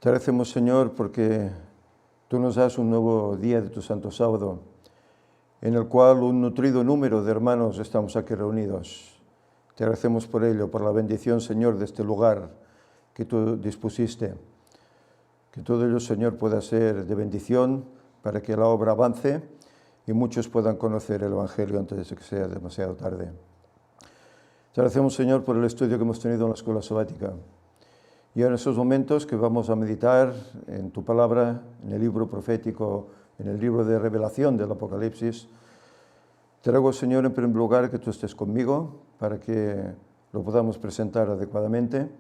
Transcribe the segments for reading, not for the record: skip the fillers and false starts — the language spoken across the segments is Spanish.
Te agradecemos, Señor, porque tú nos das un nuevo día de tu Santo Sábado, en el cual un nutrido número de hermanos estamos aquí reunidos. Te agradecemos por ello, por la bendición, Señor, de este lugar que tú dispusiste. Que todo ello, Señor, pueda ser de bendición para que la obra avance y muchos puedan conocer el Evangelio antes de que sea demasiado tarde. Te agradecemos, Señor, por el estudio que hemos tenido en la escuela sabática. Y en esos momentos que vamos a meditar en tu palabra, en el libro profético, en el libro de revelación del Apocalipsis, te ruego, Señor, en primer lugar que tú estés conmigo para que lo podamos presentar adecuadamente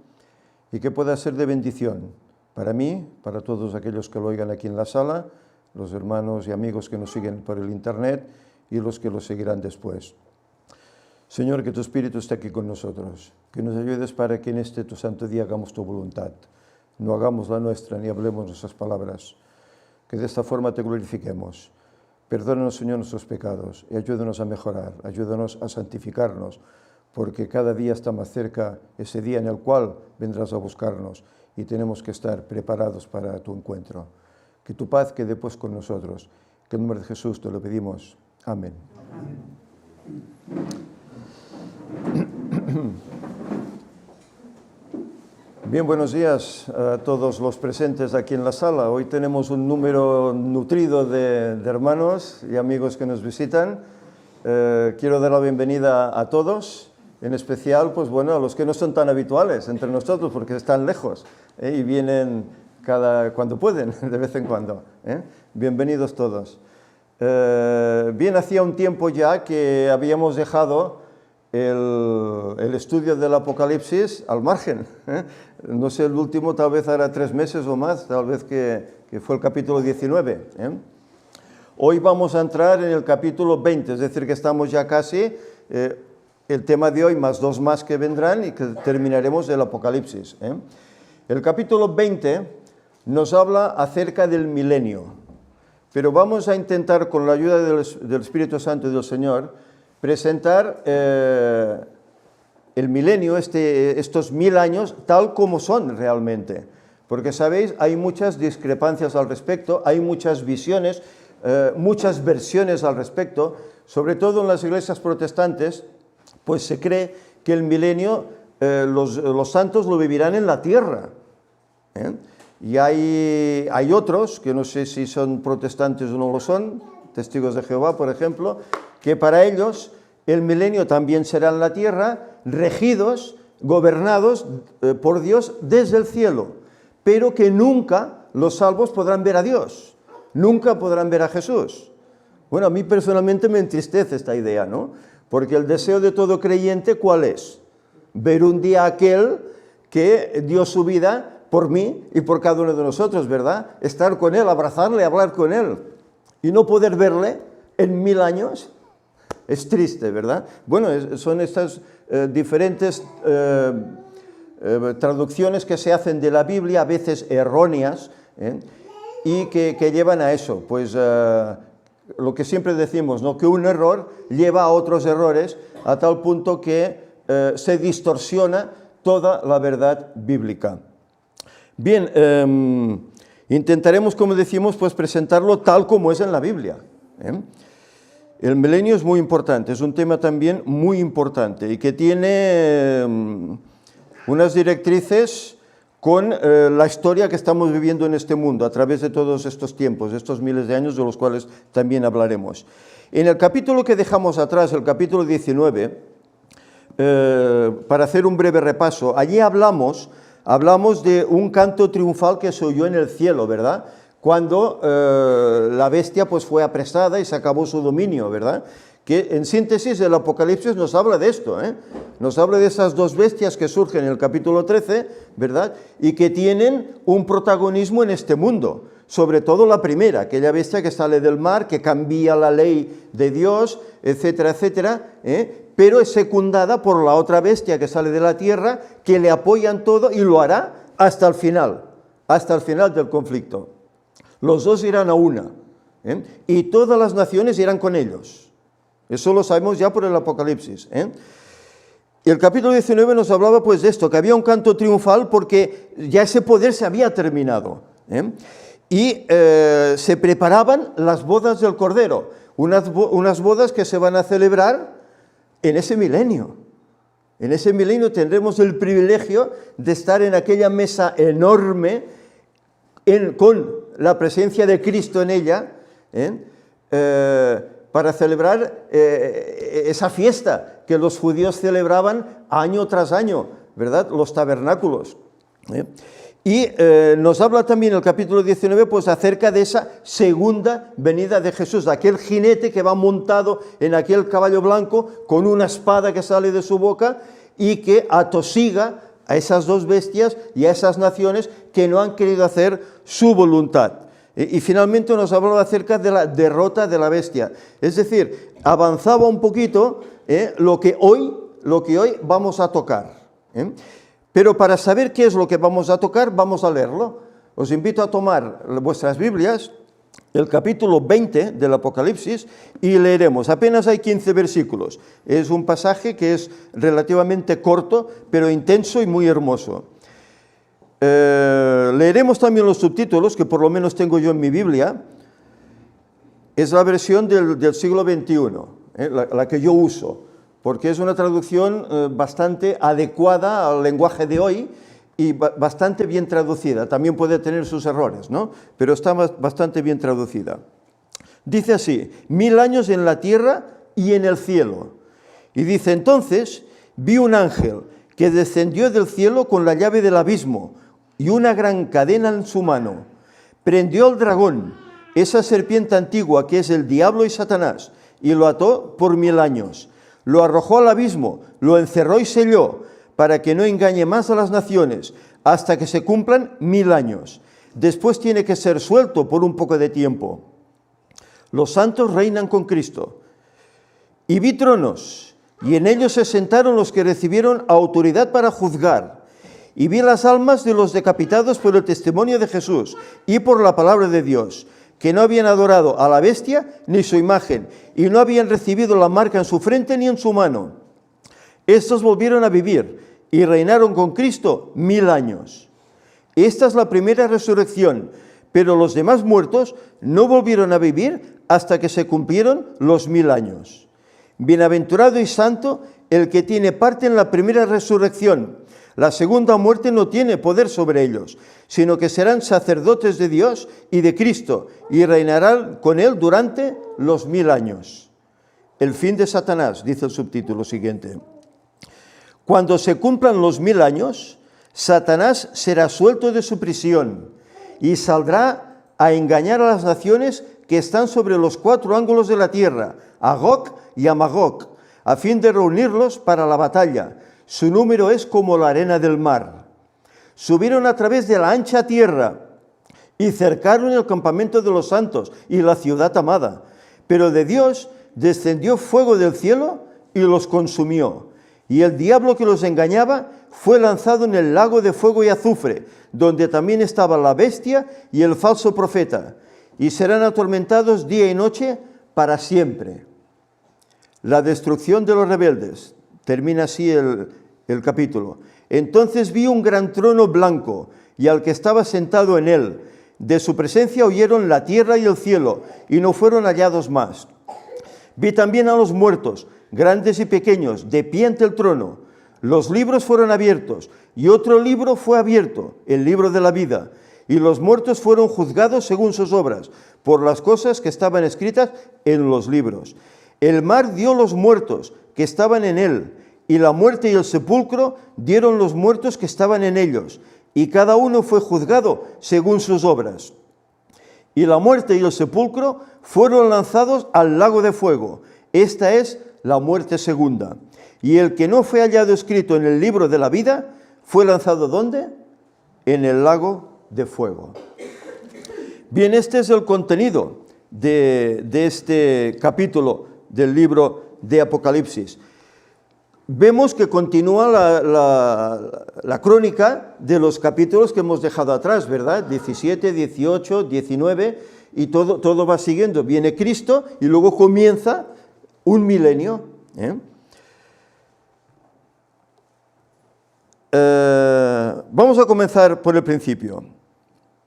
y que pueda ser de bendición para mí, para todos aquellos que lo oigan aquí en la sala, los hermanos y amigos que nos siguen por el internet y los que lo seguirán después. Señor, que tu Espíritu esté aquí con nosotros, que nos ayudes para que en este tu santo día hagamos tu voluntad, no hagamos la nuestra ni hablemos nuestras palabras, que de esta forma te glorifiquemos. Perdónanos, Señor, nuestros pecados y ayúdanos a mejorar, ayúdanos a santificarnos, porque cada día está más cerca ese día en el cual vendrás a buscarnos y tenemos que estar preparados para tu encuentro. Que tu paz quede pues con nosotros, que en el nombre de Jesús te lo pedimos. Amén. Bien, buenos días a todos los presentes aquí en la sala. Hoy tenemos un número nutrido de hermanos y amigos que nos visitan. Quiero dar la bienvenida a todos, en especial pues, bueno, a los que no son tan habituales entre nosotros porque están lejos y vienen cuando pueden, de vez en cuando. Bienvenidos todos. Bien, hacía un tiempo ya que habíamos dejado el estudio del Apocalipsis al margen. No sé, el último tal vez hará 3 meses o más, tal vez que fue el capítulo 19. Hoy vamos a entrar en el capítulo 20, es decir, que estamos ya casi, el tema de hoy más 2 más que vendrán y que terminaremos el Apocalipsis. El capítulo 20 nos habla acerca del milenio, pero vamos a intentar con la ayuda del Espíritu Santo y del Señor presentar el milenio, estos 1000 años, tal como son realmente. Porque, sabéis, hay muchas discrepancias al respecto, hay muchas visiones, muchas versiones al respecto. Sobre todo en las iglesias protestantes, pues se cree que el milenio, los santos lo vivirán en la tierra. Y hay otros, que no sé si son protestantes o no lo son, testigos de Jehová, por ejemplo, que para ellos el milenio también será en la tierra, regidos, gobernados por Dios desde el cielo, pero que nunca los salvos podrán ver a Dios, nunca podrán ver a Jesús. Bueno, a mí personalmente me entristece esta idea, ¿no? Porque el deseo de todo creyente, ¿cuál es? Ver un día a aquel que dio su vida por mí y por cada uno de nosotros, ¿verdad? Estar con Él, abrazarle, hablar con Él y no poder verle en 1000 años. Es triste, ¿verdad? Bueno, son estas diferentes traducciones que se hacen de la Biblia, a veces erróneas, y que llevan a eso. Pues lo que siempre decimos, ¿no? Que un error lleva a otros errores a tal punto que se distorsiona toda la verdad bíblica. Bien, intentaremos, como decimos, pues presentarlo tal como es en la Biblia. El milenio es muy importante, es un tema también muy importante y que tiene unas directrices con la historia que estamos viviendo en este mundo a través de todos estos tiempos, estos miles de años de los cuales también hablaremos. En el capítulo que dejamos atrás, el capítulo 19, para hacer un breve repaso, allí hablamos de un canto triunfal que se oyó en el cielo, ¿verdad? Cuando la bestia pues fue apresada y se acabó su dominio, ¿verdad? Que en síntesis el Apocalipsis nos habla de esto, nos habla de esas 2 bestias que surgen en el capítulo 13, ¿verdad? Y que tienen un protagonismo en este mundo, sobre todo la primera, aquella bestia que sale del mar, que cambia la ley de Dios, etcétera, etcétera, pero es secundada por la otra bestia que sale de la tierra, que le apoyan todo y lo hará hasta el final del conflicto. Los 2 irán a una, y todas las naciones irán con ellos. Eso lo sabemos ya por el Apocalipsis. Y el capítulo 19 nos hablaba pues de esto, que había un canto triunfal porque ya ese poder se había terminado, ¿eh? Y se preparaban las bodas del Cordero, unas bodas que se van a celebrar en ese milenio. En ese milenio tendremos el privilegio de estar en aquella mesa enorme con la presencia de Cristo en ella, para celebrar esa fiesta que los judíos celebraban año tras año, ¿verdad? Los tabernáculos. Y nos habla también el capítulo 19 pues acerca de esa segunda venida de Jesús, de aquel jinete que va montado en aquel caballo blanco con una espada que sale de su boca y que atosiga a esas dos bestias y a esas naciones que no han querido hacer su voluntad. Y finalmente nos hablaba acerca de la derrota de la bestia. Es decir, avanzaba un poquito lo que hoy vamos a tocar. Pero para saber qué es lo que vamos a tocar, vamos a leerlo. Os invito a tomar vuestras Biblias, el capítulo 20 del Apocalipsis, y leeremos. Apenas hay 15 versículos. Es un pasaje que es relativamente corto, pero intenso y muy hermoso. Leeremos también los subtítulos, que por lo menos tengo yo en mi Biblia. Es la versión del siglo XXI, la que yo uso, porque es una traducción bastante adecuada al lenguaje de hoy y bastante bien traducida. También puede tener sus errores, ¿no? Pero está bastante bien traducida. Dice así: 1000 años en la tierra y en el cielo. Y dice: entonces vi un ángel que descendió del cielo con la llave del abismo y una gran cadena en su mano. Prendió al dragón, esa serpiente antigua que es el diablo y Satanás, y lo ató por 1000 años. Lo arrojó al abismo, lo encerró y selló, para que no engañe más a las naciones, hasta que se cumplan 1000 años. Después tiene que ser suelto por un poco de tiempo. Los santos reinan con Cristo. Y vi tronos, y en ellos se sentaron los que recibieron autoridad para juzgar. Y vi las almas de los decapitados por el testimonio de Jesús y por la palabra de Dios, que no habían adorado a la bestia ni su imagen, y no habían recibido la marca en su frente ni en su mano. Estos volvieron a vivir y reinaron con Cristo 1000 años. Esta es la primera resurrección, pero los demás muertos no volvieron a vivir hasta que se cumplieron los 1000 años. Bienaventurado y santo el que tiene parte en la primera resurrección. La segunda muerte no tiene poder sobre ellos, sino que serán sacerdotes de Dios y de Cristo, y reinarán con él durante los 1000 años. El fin de Satanás, dice el subtítulo siguiente. Cuando se cumplan los 1000 años, Satanás será suelto de su prisión y saldrá a engañar a las naciones que están sobre los 4 ángulos de la tierra, a Gog y a Magog, a fin de reunirlos para la batalla. Su número es como la arena del mar. Subieron a través de la ancha tierra y cercaron el campamento de los santos y la ciudad amada. Pero de Dios descendió fuego del cielo y los consumió. Y el diablo que los engañaba fue lanzado en el lago de fuego y azufre, donde también estaba la bestia y el falso profeta, y serán atormentados día y noche para siempre. La destrucción de los rebeldes. Termina así el capítulo. Entonces vi un gran trono blanco y al que estaba sentado en él. De su presencia huyeron la tierra y el cielo y no fueron hallados más. Vi también a los muertos, grandes y pequeños, de pie ante el trono. Los libros fueron abiertos y otro libro fue abierto, el libro de la vida. Y los muertos fueron juzgados según sus obras, por las cosas que estaban escritas en los libros. El mar dio los muertos que estaban en él, y la muerte y el sepulcro dieron los muertos que estaban en ellos, y cada uno fue juzgado según sus obras. Y la muerte y el sepulcro fueron lanzados al lago de fuego. Esta es la muerte segunda. Y el que no fue hallado escrito en el libro de la vida, fue lanzado ¿dónde? En el lago de fuego. Bien, este es el contenido de este capítulo del libro de Apocalipsis. Vemos que continúa la crónica de los capítulos que hemos dejado atrás, ¿verdad? 17, 18, 19, y todo va siguiendo. Viene Cristo y luego comienza un milenio. Vamos a comenzar por el principio.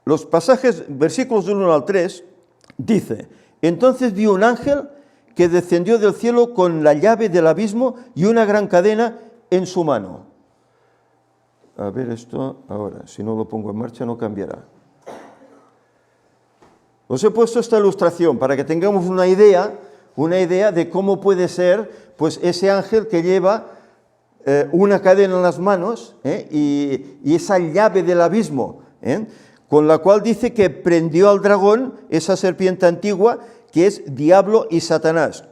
Los pasajes, versículos del 1 al 3, dice: entonces vi un ángel que descendió del cielo con la llave del abismo y una gran cadena en su mano. A ver esto ahora, si no lo pongo en marcha no cambiará. Os he puesto esta ilustración para que tengamos una idea de cómo puede ser pues, ese ángel que lleva una cadena en las manos y esa llave del abismo, con la cual dice que prendió al dragón, esa serpiente antigua, que es diablo y Satanás,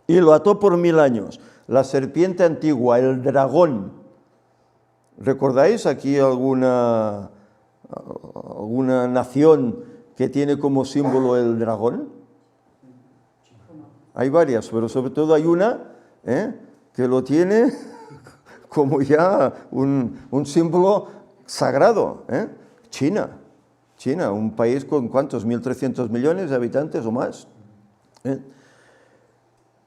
y lo ató por 1000 años. La serpiente antigua, el dragón. ¿Recordáis aquí alguna nación que tiene como símbolo el dragón? Hay varias, pero sobre todo hay una que lo tiene como ya un símbolo sagrado. China, un país con ¿cuántos? 1.300 millones de habitantes o más.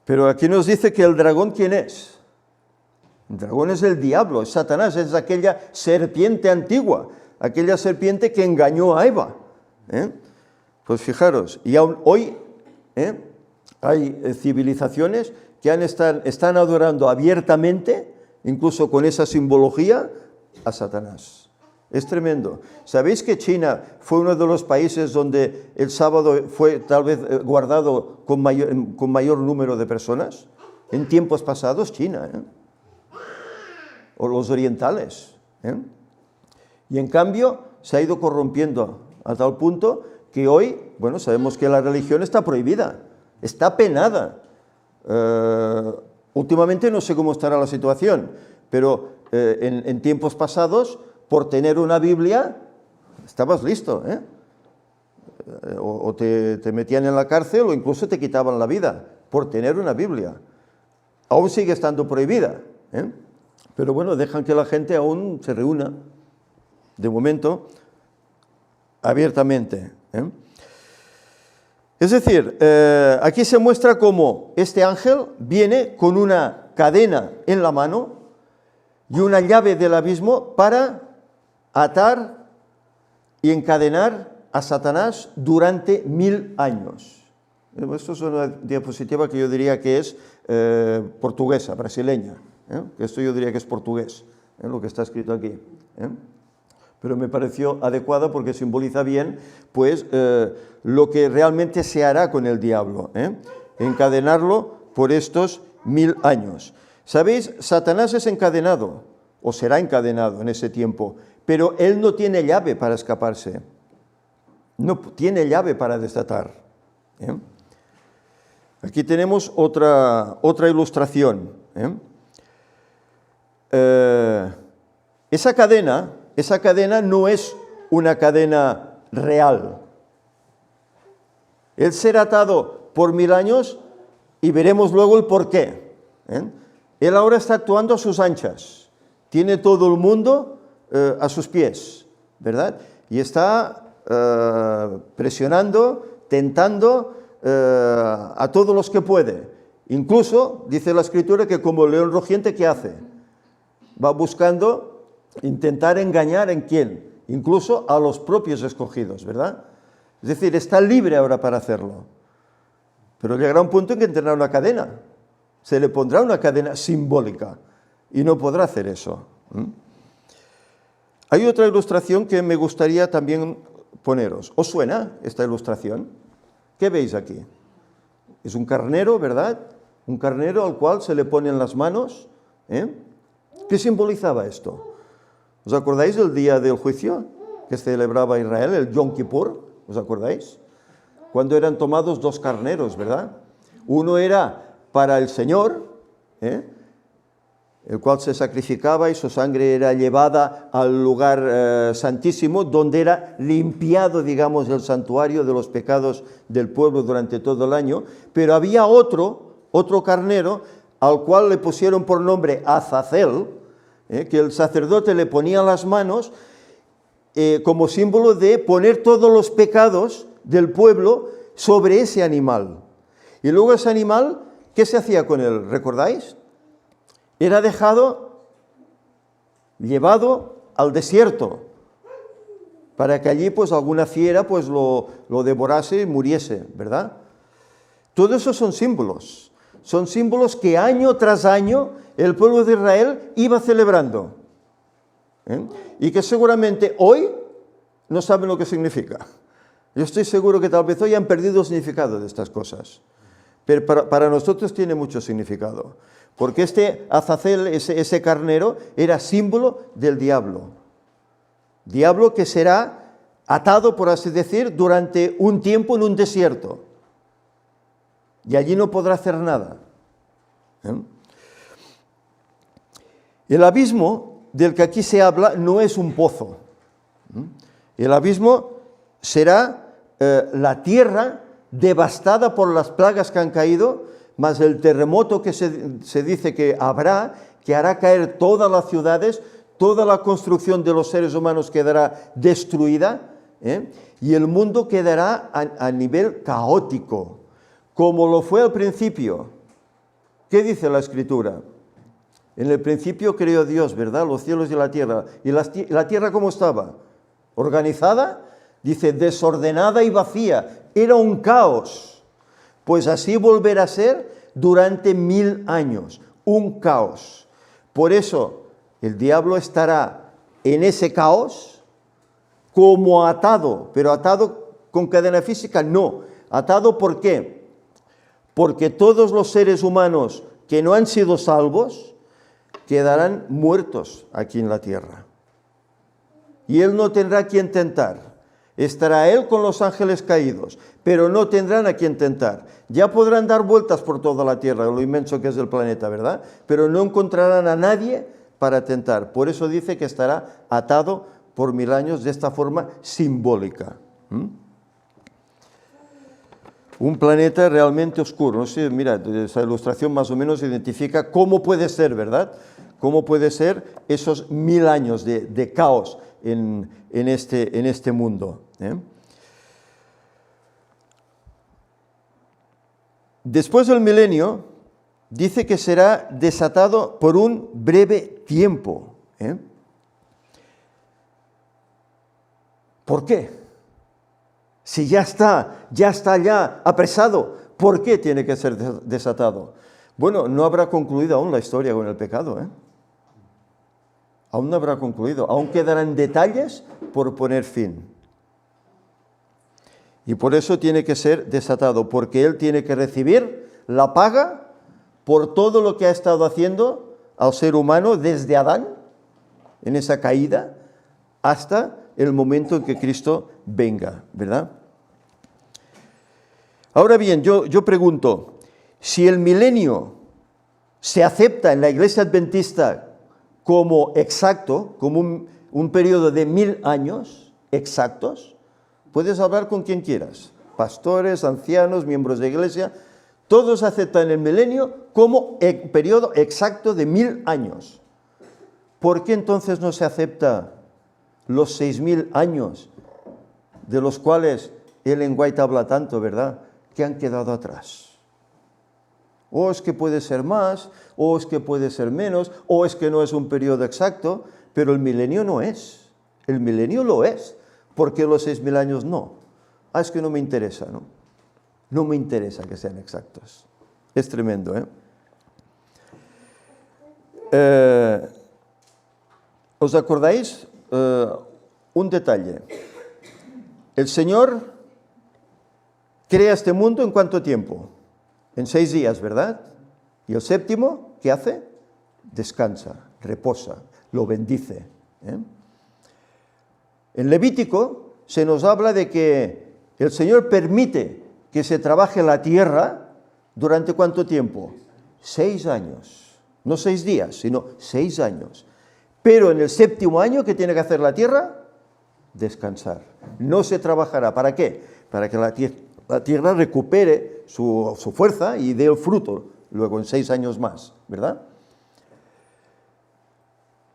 Pero aquí nos dice que el dragón, ¿quién es? El dragón es el diablo, es Satanás, es aquella serpiente antigua, aquella serpiente que engañó a Eva. Pues fijaros, y aún hoy hay civilizaciones que están adorando abiertamente, incluso con esa simbología, a Satanás. Es tremendo. ¿Sabéis que China fue uno de los países donde el sábado fue tal vez guardado con mayor número de personas? En tiempos pasados, China, o los orientales. Y en cambio se ha ido corrompiendo a tal punto que hoy, bueno, sabemos que la religión está prohibida, está penada. Últimamente no sé cómo estará la situación, pero en tiempos pasados, por tener una Biblia, estabas listo, o te metían en la cárcel o incluso te quitaban la vida por tener una Biblia. Aún sigue estando prohibida, pero bueno, dejan que la gente aún se reúna, de momento, abiertamente. Es decir, aquí se muestra cómo este ángel viene con una cadena en la mano y una llave del abismo para atar y encadenar a Satanás durante 1000 años. Esto es una diapositiva que yo diría que es portuguesa, brasileña. Esto yo diría que es portugués, lo que está escrito aquí. Pero me pareció adecuada porque simboliza bien pues, lo que realmente se hará con el diablo, encadenarlo por estos 1000 años. ¿Sabéis? Satanás es encadenado, o será encadenado en ese tiempo, pero él no tiene llave para escaparse, no tiene llave para desatar. Aquí tenemos otra ilustración. Esa cadena no es una cadena real. Él será atado por 1000 años y veremos luego el porqué. Él ahora está actuando a sus anchas. Tiene todo el mundo a sus pies, ¿verdad? Y está presionando, tentando a todos los que puede. Incluso, dice la Escritura, que como león rugiente, ¿qué hace? Va buscando intentar engañar ¿en quién? Incluso a los propios escogidos, ¿verdad? Es decir, está libre ahora para hacerlo. Pero llegará un punto en que tendrá una cadena. Se le pondrá una cadena simbólica y no podrá hacer eso. Hay otra ilustración que me gustaría también poneros. ¿Os suena esta ilustración? ¿Qué veis aquí? Es un carnero, ¿verdad? Un carnero al cual se le ponen las manos. ¿Qué simbolizaba esto? ¿Os acordáis del día del juicio que celebraba Israel, el Yom Kippur? ¿Os acordáis? Cuando eran tomados 2 carneros, ¿verdad? Uno era para el Señor, el cual se sacrificaba y su sangre era llevada al lugar santísimo, donde era limpiado, digamos, el santuario de los pecados del pueblo durante todo el año. Pero había otro carnero al cual le pusieron por nombre Azazel, que el sacerdote le ponía las manos como símbolo de poner todos los pecados del pueblo sobre ese animal. Y luego ese animal, ¿qué se hacía con él? ¿Recordáis? Era dejado llevado al desierto, para que allí pues alguna fiera pues lo devorase y muriese, ¿verdad? Todo eso son símbolos que año tras año el pueblo de Israel iba celebrando, ¿eh? Y que seguramente hoy no saben lo que significa. Yo estoy seguro que tal vez hoy han perdido el significado de estas cosas, pero para nosotros tiene mucho significado, porque este Azazel, ese carnero, era símbolo del diablo que será atado, por así decir, durante un tiempo en un desierto, y allí no podrá hacer nada, ¿eh? El abismo del que aquí se habla no es un pozo, ¿eh? El abismo será la tierra devastada por las plagas que han caído, más el terremoto que se dice que habrá, que hará caer todas las ciudades, toda la construcción de los seres humanos quedará destruida, ¿eh? Y el mundo quedará a nivel caótico, como lo fue al principio. ¿Qué dice la Escritura? En el principio creó Dios, ¿verdad? Los cielos y la tierra. ¿Y la tierra cómo estaba? ¿Organizada? Dice, desordenada y vacía. Era un caos. Pues así volverá a ser durante 1000 años. Un caos. Por eso el diablo estará en ese caos como atado. Pero atado con cadena física, no. Atado, ¿por qué? Porque todos los seres humanos que no han sido salvos quedarán muertos aquí en la tierra. Y él no tendrá a quien tentar. Estará él con los ángeles caídos, pero no tendrán a quien tentar. Ya podrán dar vueltas por toda la tierra, lo inmenso que es el planeta, ¿verdad? Pero no encontrarán a nadie para tentar. Por eso dice que estará atado por 1000 años de esta forma simbólica. Un planeta realmente oscuro. No sé, mira, esa ilustración más o menos identifica cómo puede ser, ¿verdad? Cómo puede ser esos 1000 años de caos en este mundo, ¿eh? Después del milenio, dice que será desatado por un breve tiempo, ¿eh? ¿Por qué? Si ya está apresado, ¿por qué tiene que ser desatado? Bueno, no habrá concluido aún la historia con el pecado, ¿eh? Aún no habrá concluido, aún quedarán detalles por poner fin. Y por eso tiene que ser desatado, porque él tiene que recibir la paga por todo lo que ha estado haciendo al ser humano desde Adán, en esa caída, hasta el momento en que Cristo venga, ¿verdad? Ahora bien, yo pregunto, si el milenio se acepta en la Iglesia Adventista como exacto, como un periodo de 1000 años exactos, puedes hablar con quien quieras, pastores, ancianos, miembros de iglesia, todos aceptan el milenio como periodo exacto de 1000 años. ¿Por qué entonces no se acepta los 6000 años de los cuales Ellen White habla tanto, ¿verdad?, que han quedado atrás? O es que puede ser más, o es que puede ser menos, o es que no es un periodo exacto, pero el milenio no es. El milenio lo es. ¿Por qué los 6000 años no? Es que no me interesa, ¿no? No me interesa que sean exactos. Es tremendo, ¿eh? ¿Os acordáis? Un detalle. El Señor crea este mundo ¿en cuánto tiempo? En 6 días, ¿verdad? Y el séptimo, ¿qué hace? Descansa, reposa, lo bendice, ¿eh? En Levítico se nos habla de que el Señor permite que se trabaje la tierra ¿durante cuánto tiempo? 6 años. No 6 días, sino 6 años. Pero en el séptimo año, ¿qué tiene que hacer la tierra? Descansar. No se trabajará. ¿Para qué? Para que la tierra recupere su fuerza y dé el fruto luego en 6 años más, ¿verdad?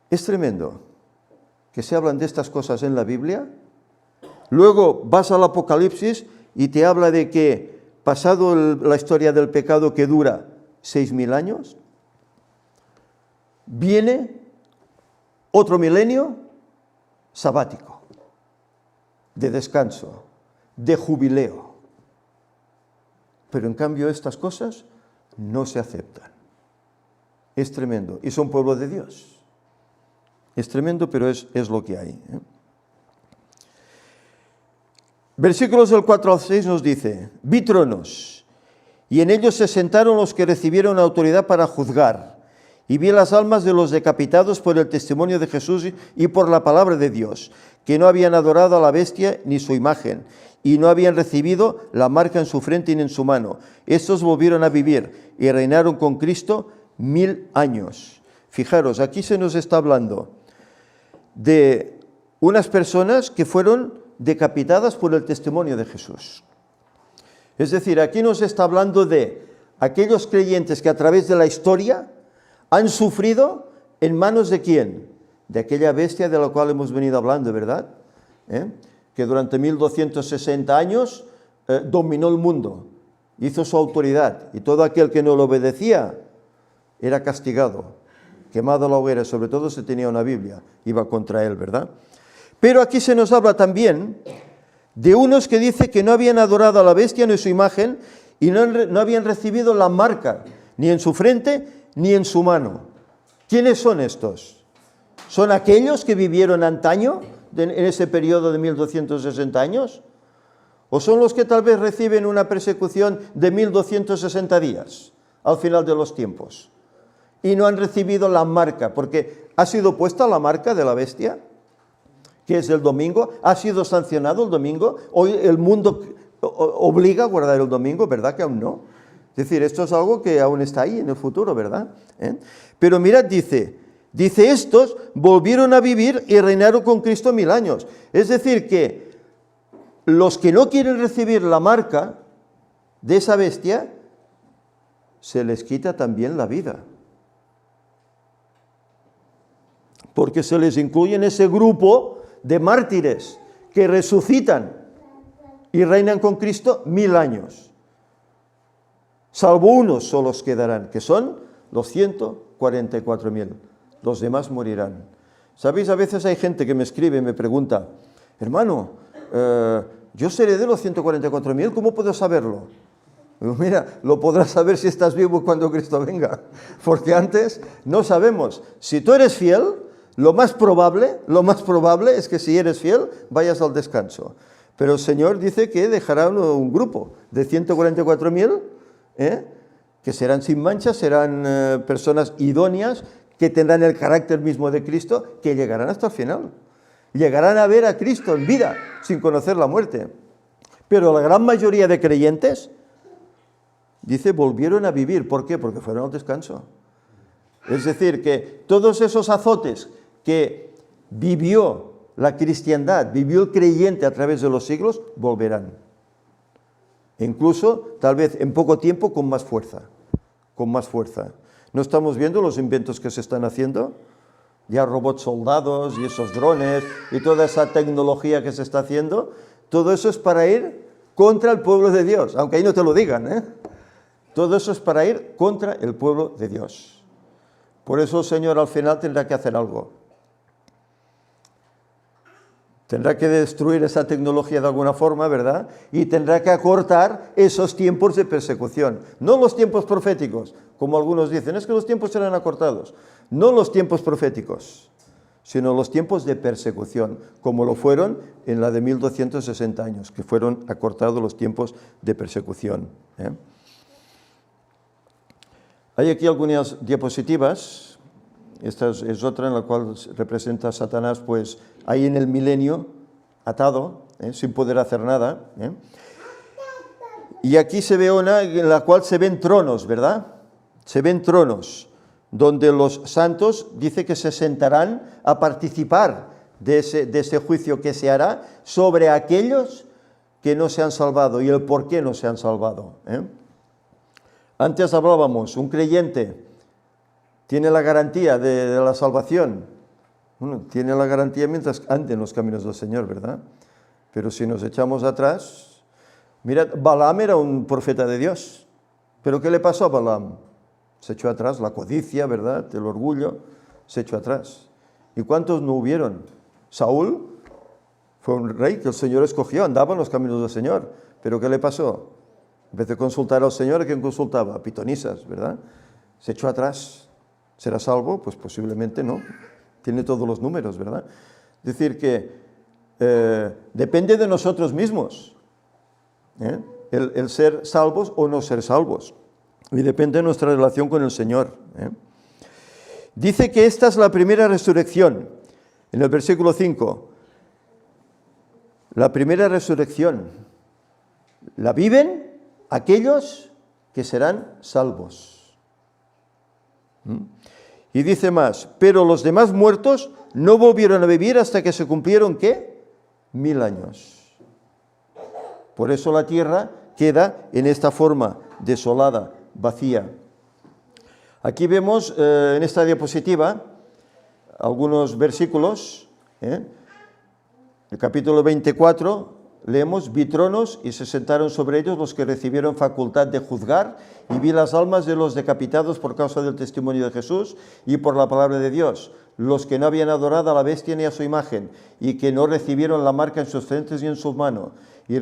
Es tremendo que se hablan de estas cosas en la Biblia. Luego vas al Apocalipsis y te habla de que pasado la historia del pecado que dura 6000 años, viene otro milenio sabático, de descanso, de jubileo. Pero en cambio estas cosas no se aceptan. Es tremendo. Y son pueblo de Dios. Es tremendo, pero es lo que hay. Versículos del 4 al 6 nos dice: vi tronos, y en ellos se sentaron los que recibieron autoridad para juzgar. Y vi las almas de los decapitados por el testimonio de Jesús y por la palabra de Dios, que no habían adorado a la bestia ni su imagen, y no habían recibido la marca en su frente ni en su mano. Estos volvieron a vivir y reinaron con Cristo 1000 años. Fijaros, aquí se nos está hablando de unas personas que fueron decapitadas por el testimonio de Jesús. Es decir, aquí nos está hablando de aquellos creyentes que a través de la historia han sufrido en manos de ¿quién? De aquella bestia de la cual hemos venido hablando, ¿verdad? Que durante 1260 años dominó el mundo, hizo su autoridad, y todo aquel que no lo obedecía era castigado, quemado a la hoguera. Sobre todo si tenía una Biblia, iba contra él, ¿verdad? Pero aquí se nos habla también de unos que dice que no habían adorado a la bestia ni su imagen y no habían recibido la marca, ni en su frente ni en su mano. ¿Quiénes son estos? ¿Son aquellos que vivieron antaño, en ese periodo de 1260 años? ¿O son los que tal vez reciben una persecución de 1260 días al final de los tiempos? Y no han recibido la marca, porque ha sido puesta la marca de la bestia, que es el domingo, ha sido sancionado el domingo. Hoy el mundo obliga a guardar el domingo, ¿verdad que aún no? Es decir, esto es algo que aún está ahí en el futuro, ¿verdad? Pero mirad, dice, estos volvieron a vivir y reinaron con Cristo 1000 años. Es decir, que los que no quieren recibir la marca de esa bestia, se les quita también la vida. Porque se les incluye en ese grupo de mártires que resucitan y reinan con Cristo 1000 años. Salvo unos solos quedarán, que son los 144.000. Los demás morirán. ¿Sabéis? A veces hay gente que me escribe y me pregunta: hermano, yo seré de los 144.000, ¿cómo puedo saberlo? Digo, mira, lo podrás saber si estás vivo cuando Cristo venga, porque antes no sabemos. Si tú eres fiel, lo más probable es que si eres fiel, vayas al descanso. Pero el Señor dice que dejará un grupo de 144.000, que serán sin mancha, serán personas idóneas, que tendrán el carácter mismo de Cristo, que llegarán hasta el final. Llegarán a ver a Cristo en vida, sin conocer la muerte. Pero la gran mayoría de creyentes, dice, volvieron a vivir. ¿Por qué? Porque fueron al descanso. Es decir, que todos esos azotes que vivió la cristiandad, vivió el creyente a través de los siglos, volverán. Incluso, tal vez en poco tiempo, con más fuerza. Con más fuerza. ¿No estamos viendo los inventos que se están haciendo? Ya robots soldados y esos drones y toda esa tecnología que se está haciendo. Todo eso es para ir contra el pueblo de Dios, aunque ahí no te lo digan, Todo eso es para ir contra el pueblo de Dios. Por eso el Señor al final tendrá que hacer algo. Tendrá que destruir esa tecnología de alguna forma, ¿verdad? Y tendrá que acortar esos tiempos de persecución. No los tiempos proféticos, como algunos dicen, es que los tiempos serán acortados. No los tiempos proféticos, sino los tiempos de persecución, como lo fueron en la de 1260 años, que fueron acortados los tiempos de persecución. Hay aquí algunas diapositivas. Esta es otra en la cual representa a Satanás, pues ahí en el milenio, atado, sin poder hacer nada. Y aquí se ve una en la cual se ven tronos, ¿verdad? Se ven tronos, donde los santos dice que se sentarán a participar de ese juicio que se hará sobre aquellos que no se han salvado y el por qué no se han salvado. Antes hablábamos, un creyente tiene la garantía de la salvación. Bueno, tiene la garantía mientras ande en los caminos del Señor, ¿verdad? Pero si nos echamos atrás, mirad, Balaam era un profeta de Dios. ¿Pero qué le pasó a Balaam? Se echó atrás, la codicia, ¿verdad? El orgullo, se echó atrás. ¿Y cuántos no hubieron? Saúl fue un rey que el Señor escogió, andaba en los caminos del Señor. ¿Pero qué le pasó? En vez de consultar al Señor, ¿a quién consultaba? A pitonisas, ¿verdad? Se echó atrás. ¿Será salvo? Pues posiblemente no. Tiene todos los números, ¿verdad? Es decir, que depende de nosotros mismos, el ser salvos o no ser salvos. Y depende de nuestra relación con el Señor. Dice que esta es la primera resurrección. En el versículo 5. La primera resurrección la viven aquellos que serán salvos. Y dice más, pero los demás muertos no volvieron a vivir hasta que se cumplieron, ¿qué? 1000 años. Por eso la tierra queda en esta forma, desolada, vacía. Aquí vemos en esta diapositiva algunos versículos. El capítulo 24, leemos, vi tronos y se sentaron sobre ellos los que recibieron facultad de juzgar, y vi las almas de los decapitados por causa del testimonio de Jesús y por la palabra de Dios, los que no habían adorado a la bestia ni a su imagen, y que no recibieron la marca en sus frentes ni en sus manos, y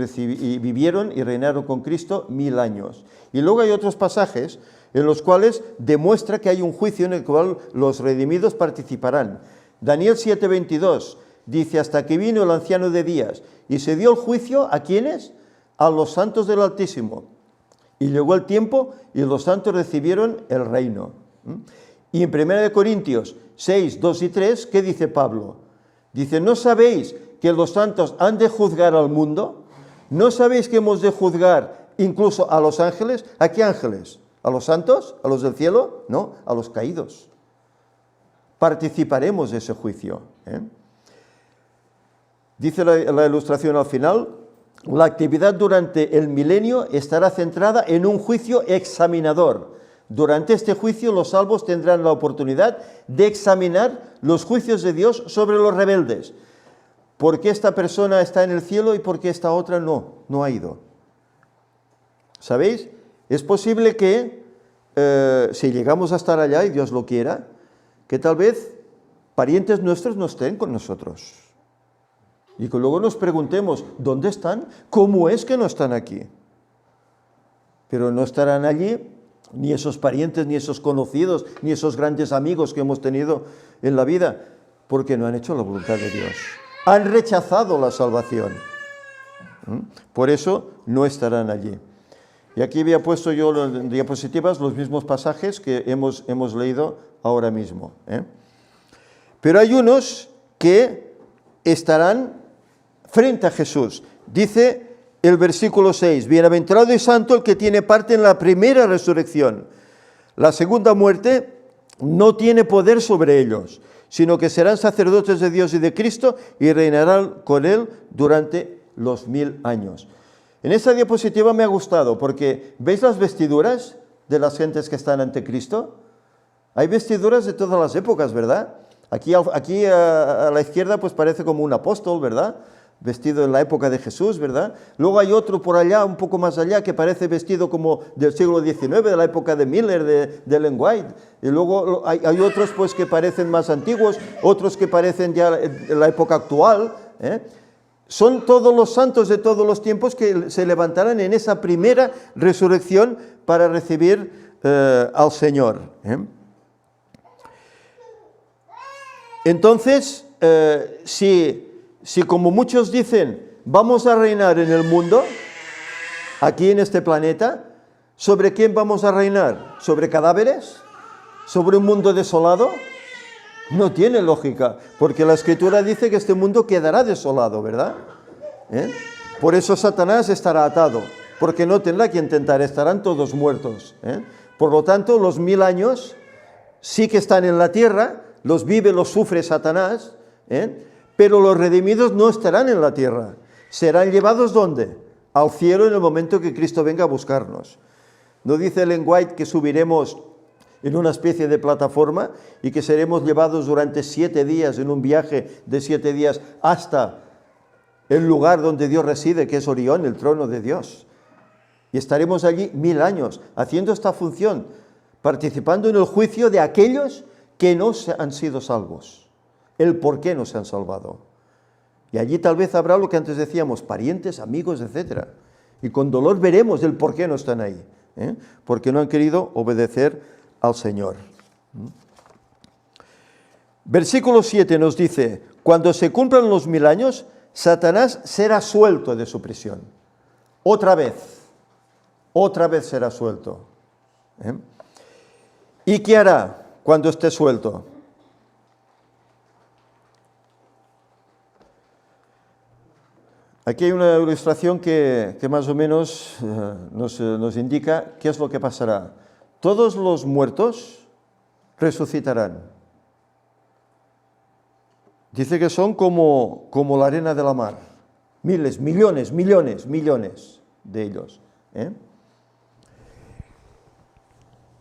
vivieron y reinaron con Cristo 1000 años. Y luego hay otros pasajes en los cuales demuestra que hay un juicio en el cual los redimidos participarán. Daniel 7:22 dice, hasta que vino el anciano de días y se dio el juicio, ¿a quiénes? A los santos del Altísimo. Y llegó el tiempo y los santos recibieron el reino. Y en 1 Corintios 6, 2 y 3, ¿qué dice Pablo? Dice, ¿no sabéis que los santos han de juzgar al mundo? ¿No sabéis que hemos de juzgar incluso a los ángeles? ¿A qué ángeles? ¿A los santos? ¿A los del cielo? No, a los caídos. Participaremos de ese juicio. Dice la ilustración al final, la actividad durante el milenio estará centrada en un juicio examinador. Durante este juicio los salvos tendrán la oportunidad de examinar los juicios de Dios sobre los rebeldes. ¿Por qué esta persona está en el cielo y por qué esta otra no ha ido? ¿Sabéis? Es posible que, si llegamos a estar allá y Dios lo quiera, que tal vez parientes nuestros no estén con nosotros. Y que luego nos preguntemos, ¿dónde están? ¿Cómo es que no están aquí? Pero no estarán allí ni esos parientes, ni esos conocidos, ni esos grandes amigos que hemos tenido en la vida, porque no han hecho la voluntad de Dios. Han rechazado la salvación. Por eso no estarán allí. Y aquí había puesto yo en diapositivas los mismos pasajes que hemos leído ahora mismo. Pero hay unos que estarán frente a Jesús. Dice el versículo 6, bienaventurado y santo el que tiene parte en la primera resurrección. La segunda muerte no tiene poder sobre ellos, sino que serán sacerdotes de Dios y de Cristo y reinarán con Él durante los 1000 años. En esta diapositiva me ha gustado porque ¿veis las vestiduras de las gentes que están ante Cristo? Hay vestiduras de todas las épocas, ¿verdad? Aquí a la izquierda pues parece como un apóstol, ¿verdad? Vestido en la época de Jesús, ¿verdad? Luego hay otro por allá, un poco más allá, que parece vestido como del siglo XIX, de la época de Miller, de Ellen White. Y luego hay otros pues que parecen más antiguos, otros que parecen ya en la época actual. Son todos los santos de todos los tiempos que se levantarán en esa primera resurrección para recibir al Señor. Entonces, si como muchos dicen, vamos a reinar en el mundo, aquí en este planeta, ¿sobre quién vamos a reinar? ¿Sobre cadáveres? ¿Sobre un mundo desolado? No tiene lógica, porque la Escritura dice que este mundo quedará desolado, ¿verdad? Por eso Satanás estará atado, porque no tendrá quien tentar, estarán todos muertos. Por lo tanto, los 1000 años sí que están en la tierra, los vive, los sufre Satanás, pero los redimidos no estarán en la tierra. ¿Serán llevados dónde? Al cielo en el momento que Cristo venga a buscarnos. ¿No dice Ellen White que subiremos en una especie de plataforma y que seremos llevados durante 7 días en un viaje de 7 días hasta el lugar donde Dios reside, que es Orión, el trono de Dios? Y estaremos allí 1000 años haciendo esta función, participando en el juicio de aquellos que no han sido salvos. el por qué no se han salvado. Y allí tal vez habrá lo que antes decíamos, parientes, amigos, etc. Y con dolor veremos el por qué no están ahí, porque no han querido obedecer al Señor. Versículo 7 nos dice, cuando se cumplan los 1000 años, Satanás será suelto de su prisión. Otra vez será suelto. ¿Y qué hará cuando esté suelto? Aquí hay una ilustración que más o menos nos indica qué es lo que pasará. Todos los muertos resucitarán. Dice que son como la arena de la mar. Miles, millones de ellos.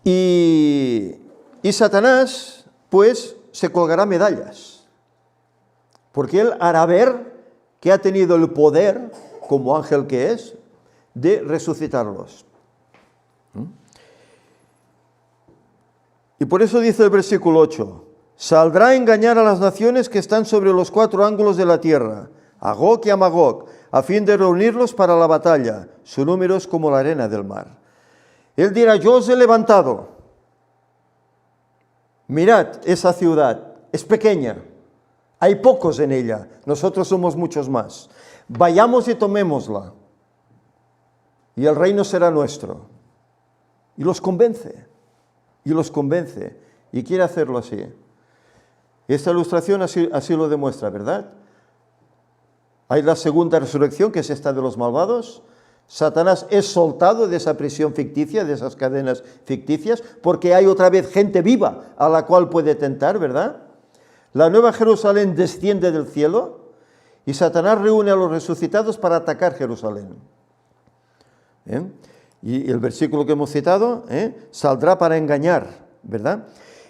Y Satanás, pues, se colgará medallas. Porque él hará ver que ha tenido el poder, como ángel que es, de resucitarlos. Y por eso dice el versículo 8, saldrá a engañar a las naciones que están sobre los 4 ángulos de la tierra, a Gog y a Magog, a fin de reunirlos para la batalla. Su número es como la arena del mar. Él dirá, yo os he levantado. Mirad esa ciudad, es pequeña. Hay pocos en ella, nosotros somos muchos más. Vayamos y tomémosla, y el reino será nuestro. Y los convence, y quiere hacerlo así. Esta ilustración así lo demuestra, ¿verdad? Hay la segunda resurrección, que es esta de los malvados. Satanás es soltado de esa prisión ficticia, de esas cadenas ficticias, porque hay otra vez gente viva a la cual puede tentar, ¿verdad? La nueva Jerusalén desciende del cielo y Satanás reúne a los resucitados para atacar Jerusalén. Y el versículo que hemos citado, saldrá para engañar, ¿verdad?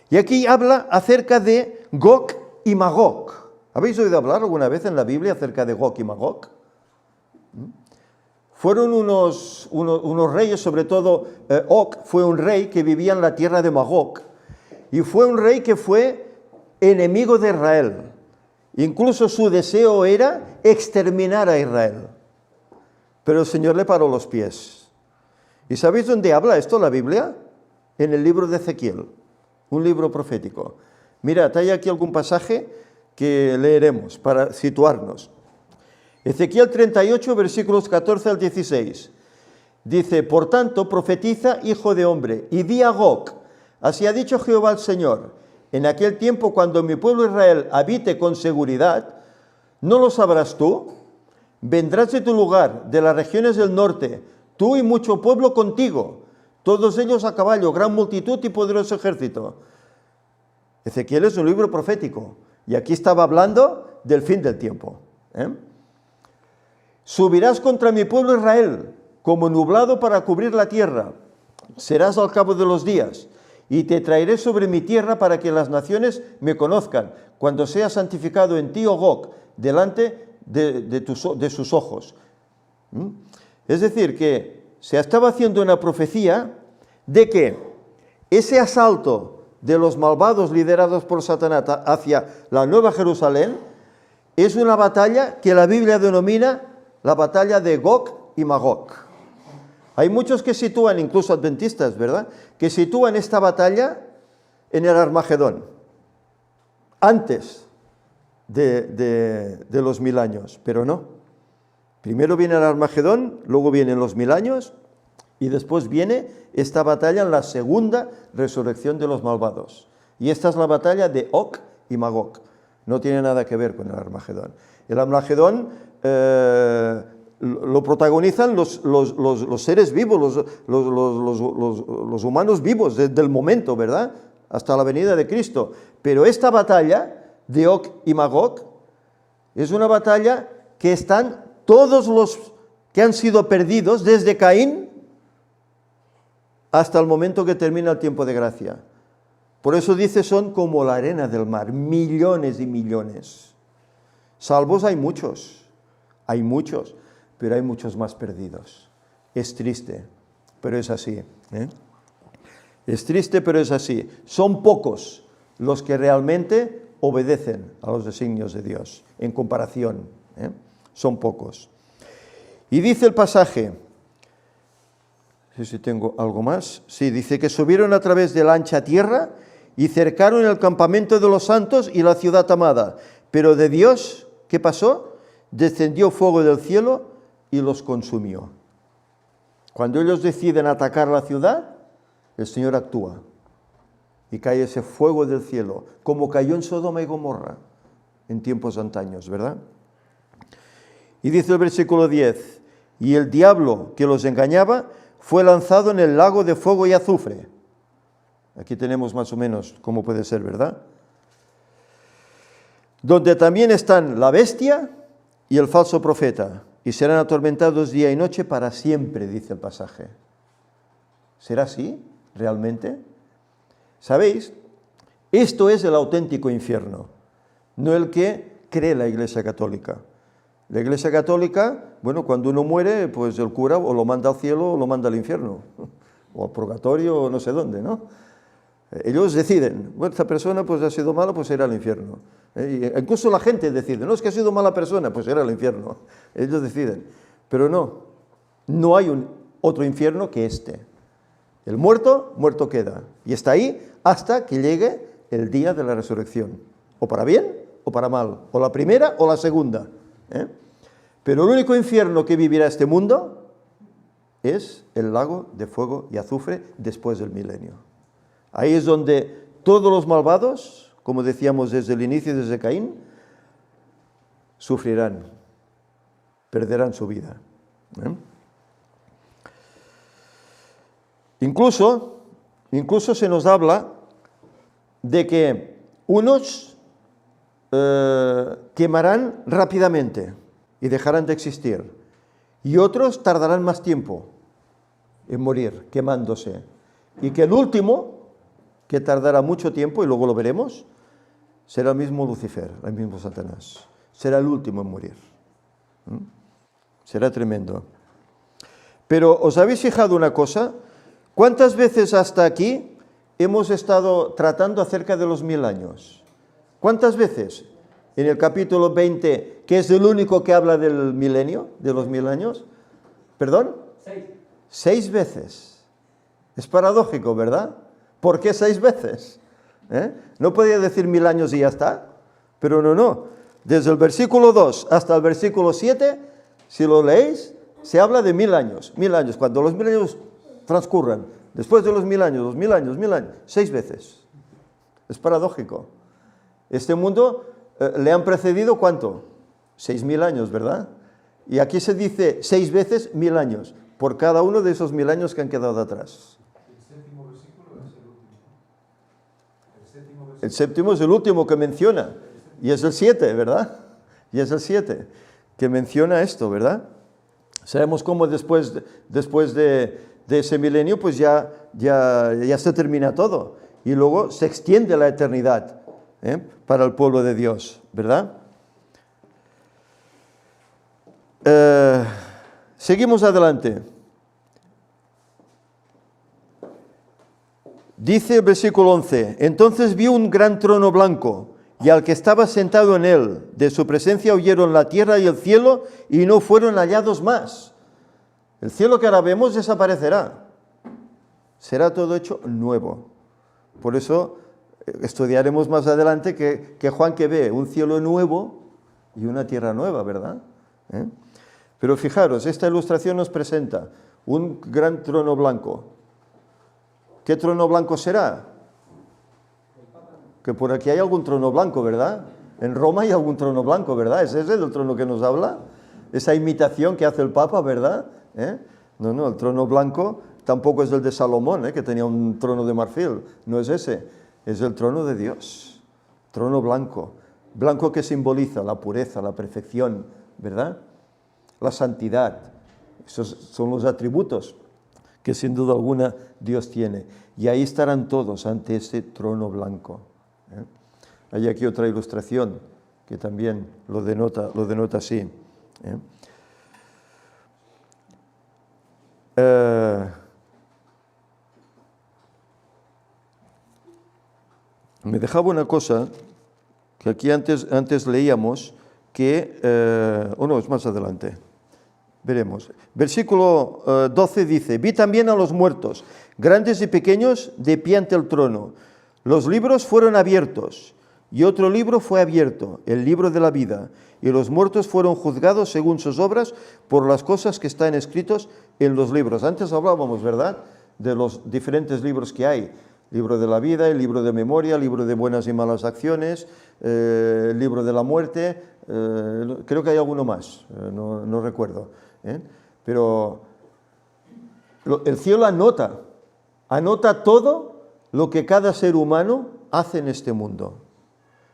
Y aquí habla acerca de Gog y Magog. ¿Habéis oído hablar alguna vez en la Biblia acerca de Gog y Magog? Fueron unos reyes, sobre todo Og fue un rey que vivía en la tierra de Magog. Y fue un rey que fue enemigo de Israel. Incluso su deseo era exterminar a Israel. Pero el Señor le paró los pies. ¿Y sabéis dónde habla esto la Biblia? En el libro de Ezequiel, un libro profético. Mirad, hay aquí algún pasaje que leeremos para situarnos. Ezequiel 38, versículos 14 al 16. Dice, por tanto, profetiza, hijo de hombre, y di a Gog, así ha dicho Jehová el Señor, en aquel tiempo cuando mi pueblo Israel habite con seguridad, ¿no lo sabrás tú? Vendrás de tu lugar, de las regiones del norte, tú y mucho pueblo contigo, todos ellos a caballo, gran multitud y poderoso ejército. Ezequiel es un libro profético, y aquí estaba hablando del fin del tiempo. Subirás contra mi pueblo Israel, como nublado para cubrir la tierra. Serás al cabo de los días, y te traeré sobre mi tierra para que las naciones me conozcan, cuando sea santificado en ti, oh Gog, delante de sus ojos. Es decir, que se estaba haciendo una profecía de que ese asalto de los malvados liderados por Satanás hacia la Nueva Jerusalén es una batalla que la Biblia denomina la batalla de Gog y Magog. Hay muchos que sitúan, incluso adventistas, ¿verdad?, que sitúan esta batalla en el Armagedón, antes de los 1000 años, pero no. Primero viene el Armagedón, luego vienen los 1000 años, y después viene esta batalla en la segunda resurrección de los malvados. Y esta es la batalla de Gog y Magog. No tiene nada que ver con el Armagedón. El Armagedón lo protagonizan los seres vivos, los humanos vivos del momento, ¿verdad?, hasta la venida de Cristo. Pero esta batalla de Gog y Magog es una batalla que están todos los que han sido perdidos desde Caín hasta el momento que termina el tiempo de gracia. Por eso dice, son como la arena del mar, millones y millones. Salvos hay muchos, pero hay muchos más perdidos. Es triste, pero es así. Es triste, pero es así. Son pocos los que realmente obedecen a los designios de Dios, en comparación, son pocos. Y dice el pasaje, no sé si tengo algo más, sí, dice que subieron a través de la ancha tierra y cercaron el campamento de los santos y la ciudad amada. Pero de Dios, ¿qué pasó? Descendió fuego del cielo y los consumió. Cuando ellos deciden atacar la ciudad, el Señor actúa y cae ese fuego del cielo, como cayó en Sodoma y Gomorra en tiempos antaños, ¿verdad? Y dice el versículo 10, y el diablo que los engañaba fue lanzado en el lago de fuego y azufre. Aquí tenemos más o menos cómo puede ser, ¿verdad? Donde también están la bestia y el falso profeta, y serán atormentados día y noche para siempre, dice el pasaje. ¿Será así realmente? ¿Sabéis? Esto es el auténtico infierno, no el que cree la Iglesia Católica. La Iglesia Católica, bueno, cuando uno muere, pues el cura o lo manda al cielo o lo manda al infierno, o al purgatorio o no sé dónde, ¿no? Ellos deciden, bueno, esta persona pues ha sido mala, pues irá al infierno. Incluso la gente decide, no, es que ha sido mala persona, pues irá al infierno. Ellos deciden. Pero no hay otro infierno que este. El muerto, muerto queda. Y está ahí hasta que llegue el día de la resurrección. O para bien o para mal. O la primera o la segunda. Pero el único infierno que vivirá este mundo es el lago de fuego y azufre después del milenio. Ahí es donde todos los malvados, como decíamos desde el inicio, desde Caín, sufrirán, perderán su vida. Incluso se nos habla de que unos quemarán rápidamente y dejarán de existir, y otros tardarán más tiempo en morir, quemándose, y que el último, que tardará mucho tiempo, y luego lo veremos, será el mismo Lucifer, el mismo Satanás. Será el último en morir. Será tremendo. Pero, ¿os habéis fijado una cosa? ¿Cuántas veces hasta aquí hemos estado tratando acerca de los 1000 años? ¿Cuántas veces? En el capítulo 20, que es el único que habla del milenio, de los 1000 años. ¿Perdón? 6 veces. Es paradójico, ¿verdad? ¿Por qué 6 veces? No podía decir 1000 años y ya está. Pero no. Desde el versículo 2 hasta el versículo 7, si lo leéis, se habla de 1000 años. 1000 años. Cuando los 1000 años transcurran, después de los 1000 años, 2000 años, 1000 años, 6 veces. Es paradójico. Este mundo le han precedido ¿cuánto? 6000 años, ¿verdad? Y aquí se dice 6 veces 1000 años, por cada uno de esos 1000 años que han quedado atrás. El séptimo es el último que menciona, y es el 7, ¿verdad? Y es el 7 que menciona esto, ¿verdad? Sabemos cómo después de ese milenio, pues ya se termina todo, y luego se extiende la eternidad para el pueblo de Dios, ¿verdad? Seguimos adelante. Dice el versículo 11, entonces vi un gran trono blanco y al que estaba sentado en él. De su presencia huyeron la tierra y el cielo y no fueron hallados más. El cielo que ahora vemos desaparecerá. Será todo hecho nuevo. Por eso estudiaremos más adelante que Juan que ve un cielo nuevo y una tierra nueva, ¿verdad? Pero fijaros, esta ilustración nos presenta un gran trono blanco. ¿Qué trono blanco será? Que por aquí hay algún trono blanco, ¿verdad? En Roma hay algún trono blanco, ¿verdad? ¿Es ese el trono que nos habla? Esa imitación que hace el Papa, ¿verdad? No, el trono blanco tampoco es el de Salomón, que tenía un trono de marfil. No es ese, es el trono de Dios. Trono blanco. Blanco que simboliza la pureza, la perfección, ¿verdad? La santidad. Esos son los atributos que sin duda alguna Dios tiene. Y ahí estarán todos ante ese trono blanco. Hay aquí otra ilustración que también lo denota así. Me dejaba una cosa que aquí antes leíamos que, o no, es más adelante, veremos. Versículo 12 dice, vi también a los muertos, grandes y pequeños, de pie ante el trono. Los libros fueron abiertos, y otro libro fue abierto, el libro de la vida, y los muertos fueron juzgados según sus obras por las cosas que están escritos en los libros. Antes hablábamos, ¿verdad?, de los diferentes libros que hay. Libro de la vida, el libro de memoria, el libro de buenas y malas acciones, el libro de la muerte, creo que hay alguno más, no recuerdo. Pero el cielo anota todo lo que cada ser humano hace en este mundo.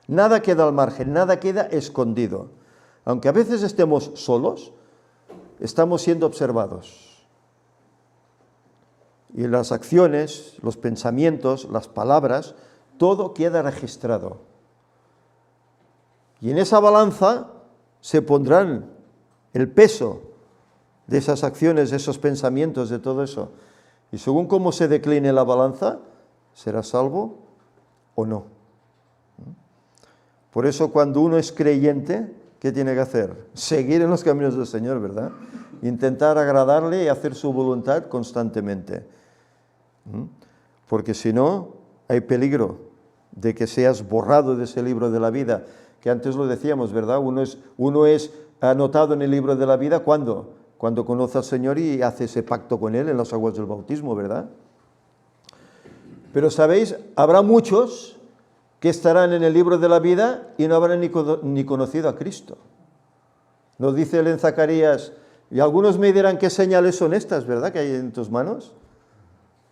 Nada queda al margen, nada queda escondido. Aunque a veces estemos solos, estamos siendo observados. Y las acciones, los pensamientos, las palabras, todo queda registrado. Y en esa balanza se pondrán el peso de esas acciones, de esos pensamientos, de todo eso. Y según cómo se decline la balanza, será salvo o no. Por eso cuando uno es creyente, ¿qué tiene que hacer? Seguir en los caminos del Señor, ¿verdad? Intentar agradarle y hacer su voluntad constantemente. Porque si no, hay peligro de que seas borrado de ese libro de la vida, que antes lo decíamos, ¿verdad? Uno es anotado en el libro de la vida, ¿cuándo? Cuando conoce al Señor y hace ese pacto con Él en las aguas del bautismo, ¿verdad? Pero, ¿sabéis? Habrá muchos que estarán en el libro de la vida y no habrán ni conocido a Cristo. Nos dice él en Zacarías, y algunos me dirán, ¿qué señales son estas, verdad, que hay en tus manos?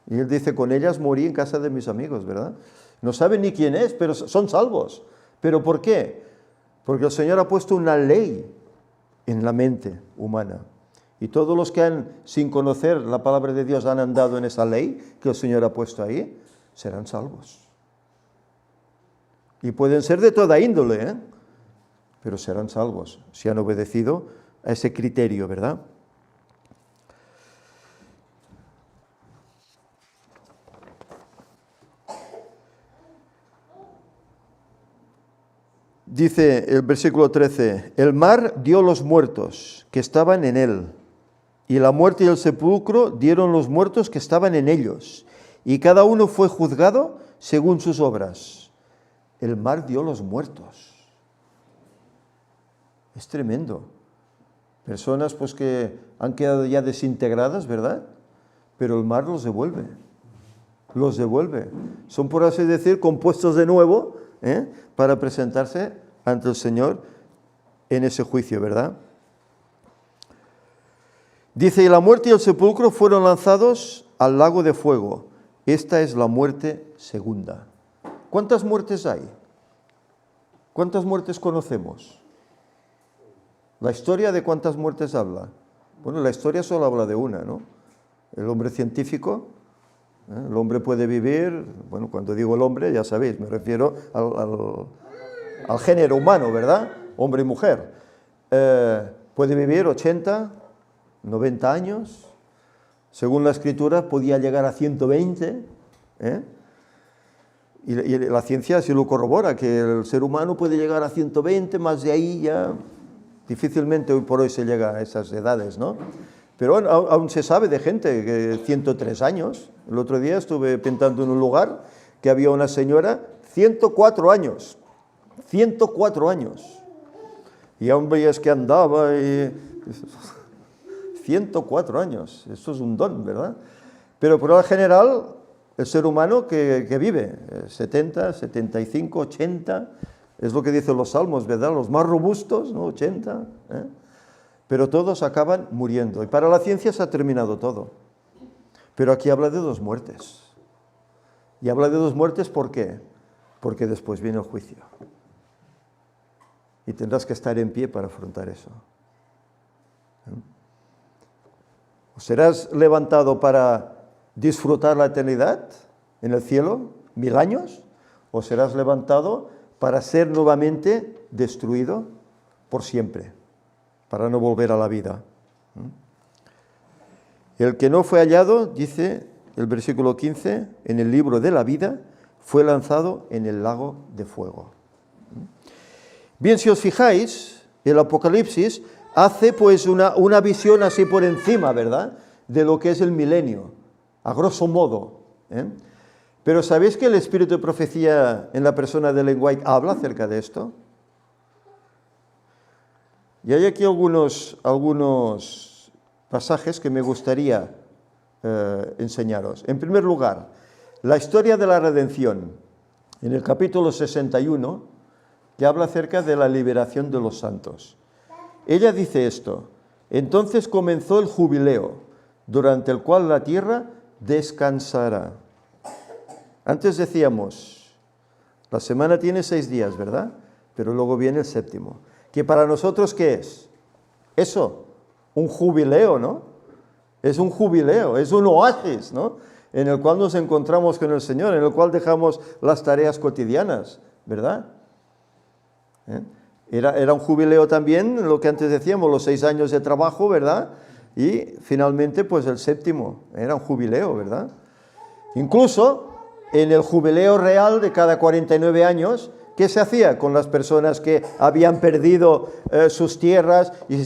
Y él dice, con ellas morí en casa de mis amigos, ¿verdad? No saben ni quién es, pero son salvos. ¿Pero por qué? Porque el Señor ha puesto una ley en la mente humana. Y todos los que sin conocer la palabra de Dios han andado en esa ley que el Señor ha puesto ahí, serán salvos. Y pueden ser de toda índole, pero serán salvos si han obedecido a ese criterio, ¿verdad? Dice el versículo 13, el mar dio los muertos que estaban en él, y la muerte y el sepulcro dieron los muertos que estaban en ellos, y cada uno fue juzgado según sus obras. El mar dio los muertos. Es tremendo. Personas pues que han quedado ya desintegradas, ¿verdad? Pero el mar los devuelve. Los devuelve. Son, por así decir, compuestos de nuevo, para presentarse ante el Señor en ese juicio, ¿verdad? Dice, y la muerte y el sepulcro fueron lanzados al lago de fuego. Esta es la muerte segunda. ¿Cuántas muertes hay? ¿Cuántas muertes conocemos? ¿La historia de cuántas muertes habla? Bueno, la historia solo habla de una, ¿no? El hombre científico, el hombre puede vivir, bueno, cuando digo el hombre, ya sabéis, me refiero al género humano, ¿verdad? Hombre y mujer. Puede vivir 80, 90 años, según la Escritura podía llegar a 120, y la ciencia sí lo corrobora, que el ser humano puede llegar a 120, más de ahí ya difícilmente hoy por hoy se llega a esas edades, ¿no? Pero aún se sabe de gente que 103 años. El otro día estuve pintando en un lugar que había una señora, 104 años. 104 años. Y aún veías que andaba y... 104 años. Esto es un don, ¿verdad? Pero por lo general, el ser humano que vive 70, 75, 80, es lo que dicen los salmos, ¿verdad? Los más robustos, ¿no? 80, Pero todos acaban muriendo. Y para la ciencia se ha terminado todo. Pero aquí habla de dos muertes. Y habla de dos muertes, ¿por qué? Porque después viene el juicio. Y tendrás que estar en pie para afrontar eso. ¿O serás levantado para disfrutar la eternidad en el cielo, 1000 años? ¿O serás levantado para ser nuevamente destruido por siempre, para no volver a la vida? El que no fue hallado, dice el versículo 15, en el libro de la vida, fue lanzado en el lago de fuego. Bien, si os fijáis, el Apocalipsis hace pues una visión así por encima, ¿verdad?, de lo que es el milenio, a grosso modo, ¿eh? Pero ¿sabéis que el espíritu de profecía en la persona de Ellen White habla acerca de esto? Y hay aquí algunos pasajes que me gustaría enseñaros. En primer lugar, la historia de la redención, en el capítulo 61, que habla acerca de la liberación de los santos. Ella dice esto: entonces comenzó el jubileo, durante el cual la tierra descansará. Antes decíamos, la semana tiene 6 días, ¿verdad? Pero luego viene el séptimo. ¿Que para nosotros qué es? Eso, un jubileo, ¿no? Es un jubileo, es un oasis, ¿no?, en el cual nos encontramos con el Señor, en el cual dejamos las tareas cotidianas, ¿verdad? Era un jubileo también, lo que antes decíamos, los 6 años de trabajo, ¿verdad? Y finalmente, pues el séptimo, era un jubileo, ¿verdad? Incluso en el jubileo real de cada 49 años, ¿qué se hacía con las personas que habían perdido sus tierras y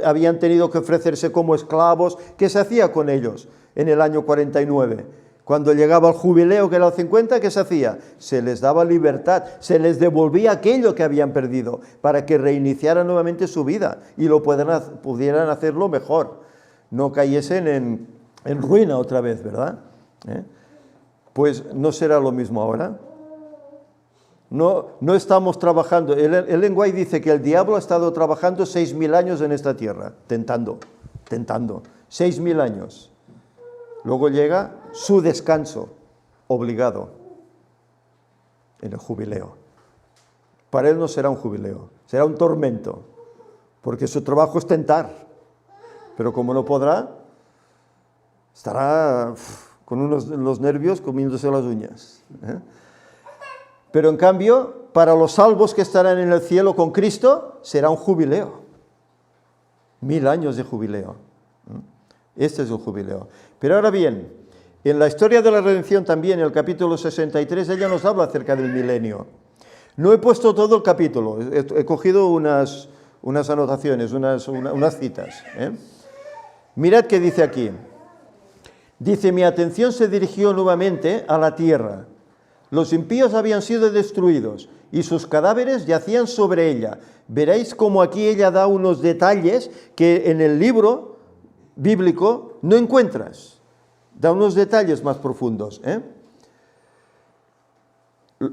habían tenido que ofrecerse como esclavos? ¿Qué se hacía con ellos en el año 49? Cuando llegaba el jubileo, que era el 50, ¿qué se hacía? Se les daba libertad, se les devolvía aquello que habían perdido para que reiniciaran nuevamente su vida y lo pudieran hacerlo mejor, no cayesen en ruina otra vez, ¿verdad? Pues no será lo mismo ahora. No estamos trabajando. Ellen White dice que el diablo ha estado trabajando 6.000 años en esta tierra, tentando, 6.000 años. Luego llega su descanso obligado en el jubileo. Para él no será un jubileo, será un tormento, porque su trabajo es tentar, pero como no podrá, estará con los nervios comiéndose las uñas, ¿eh? Pero en cambio, para los salvos que estarán en el cielo con Cristo, será un jubileo. 1000 años de jubileo. Este es el jubileo. Pero ahora bien, en la historia de la redención también, en el capítulo 63, ella nos habla acerca del milenio. No he puesto todo el capítulo, he cogido unas anotaciones, unas citas, ¿eh? Mirad qué dice aquí. Dice: mi atención se dirigió nuevamente a la tierra. Los impíos habían sido destruidos y sus cadáveres yacían sobre ella. Veréis cómo aquí ella da unos detalles que en el libro bíblico no encuentras. Da unos detalles más profundos, ¿eh?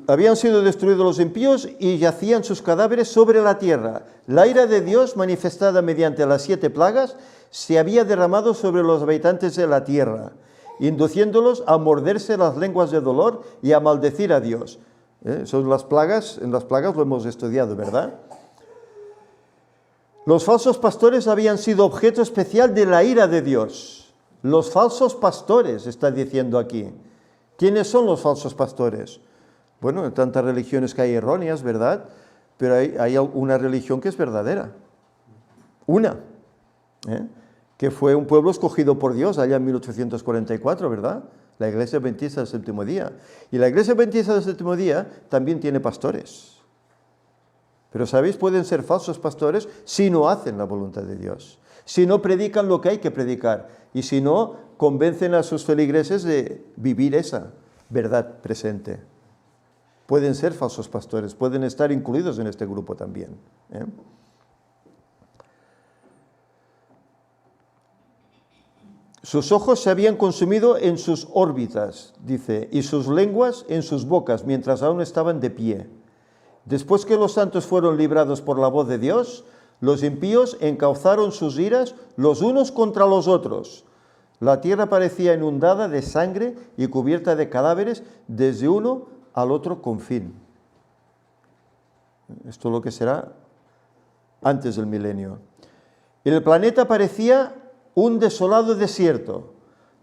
Habían sido destruidos los impíos y yacían sus cadáveres sobre la tierra. La ira de Dios, manifestada mediante las 7 plagas, se había derramado sobre los habitantes de la tierra, induciéndolos a morderse las lenguas de dolor y a maldecir a Dios. Son las plagas, en las plagas lo hemos estudiado, ¿verdad? Los falsos pastores habían sido objeto especial de la ira de Dios. Los falsos pastores, está diciendo aquí. ¿Quiénes son los falsos pastores? Bueno, en tantas religiones que hay erróneas, ¿verdad? Pero hay una religión que es verdadera. Una, que fue un pueblo escogido por Dios allá en 1844, ¿verdad? La Iglesia Adventista del Séptimo Día. Y la Iglesia Adventista del Séptimo Día también tiene pastores. Pero, ¿sabéis? Pueden ser falsos pastores si no hacen la voluntad de Dios, si no predican lo que hay que predicar y si no convencen a sus feligreses de vivir esa verdad presente. Pueden ser falsos pastores, pueden estar incluidos en este grupo también, ¿eh? Sus ojos se habían consumido en sus órbitas, dice, y sus lenguas en sus bocas, mientras aún estaban de pie. Después que los santos fueron librados por la voz de Dios, los impíos encauzaron sus iras los unos contra los otros. La tierra parecía inundada de sangre y cubierta de cadáveres desde uno al otro confín. Esto es lo que será antes del milenio. El planeta parecía un desolado desierto.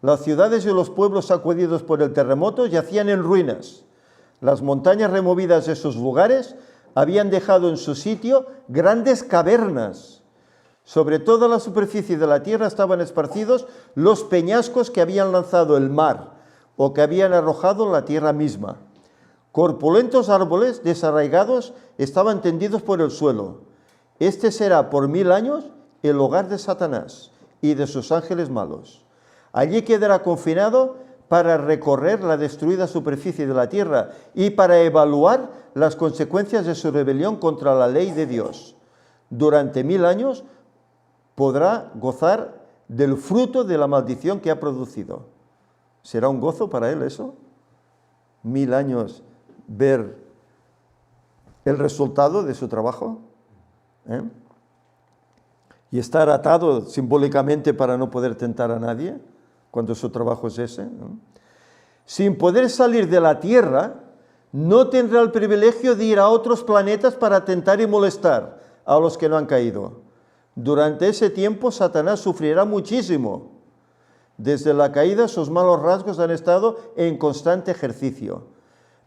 Las ciudades y los pueblos sacudidos por el terremoto yacían en ruinas. Las montañas removidas de sus lugares habían dejado en su sitio grandes cavernas. Sobre toda la superficie de la tierra estaban esparcidos los peñascos que habían lanzado el mar o que habían arrojado la tierra misma. Corpulentos árboles desarraigados estaban tendidos por el suelo. Este será por 1000 años el hogar de Satanás y de sus ángeles malos. Allí quedará confinado para recorrer la destruida superficie de la tierra y para evaluar las consecuencias de su rebelión contra la ley de Dios. Durante 1000 años podrá gozar del fruto de la maldición que ha producido. ¿Será un gozo para él eso? 1000 años ver el resultado de su trabajo, ¿eh? Y estar atado simbólicamente para no poder tentar a nadie, cuando su trabajo es ese, ¿no? Sin poder salir de la Tierra, no tendrá el privilegio de ir a otros planetas para tentar y molestar a los que no han caído. Durante ese tiempo, Satanás sufrirá muchísimo. Desde la caída, sus malos rasgos han estado en constante ejercicio,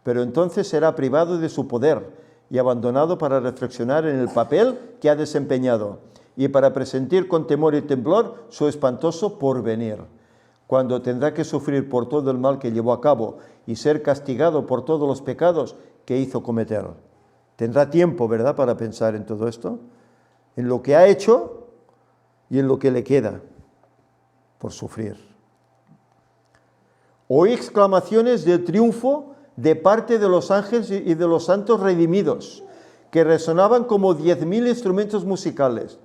pero entonces será privado de su poder y abandonado para reflexionar en el papel que ha desempeñado y para presentir con temor y temblor su espantoso porvenir, cuando tendrá que sufrir por todo el mal que llevó a cabo y ser castigado por todos los pecados que hizo cometer. Tendrá tiempo, ¿verdad?, para pensar en todo esto, en lo que ha hecho y en lo que le queda por sufrir. Oí exclamaciones de triunfo de parte de los ángeles y de los santos redimidos, que resonaban como 10.000 instrumentos musicales,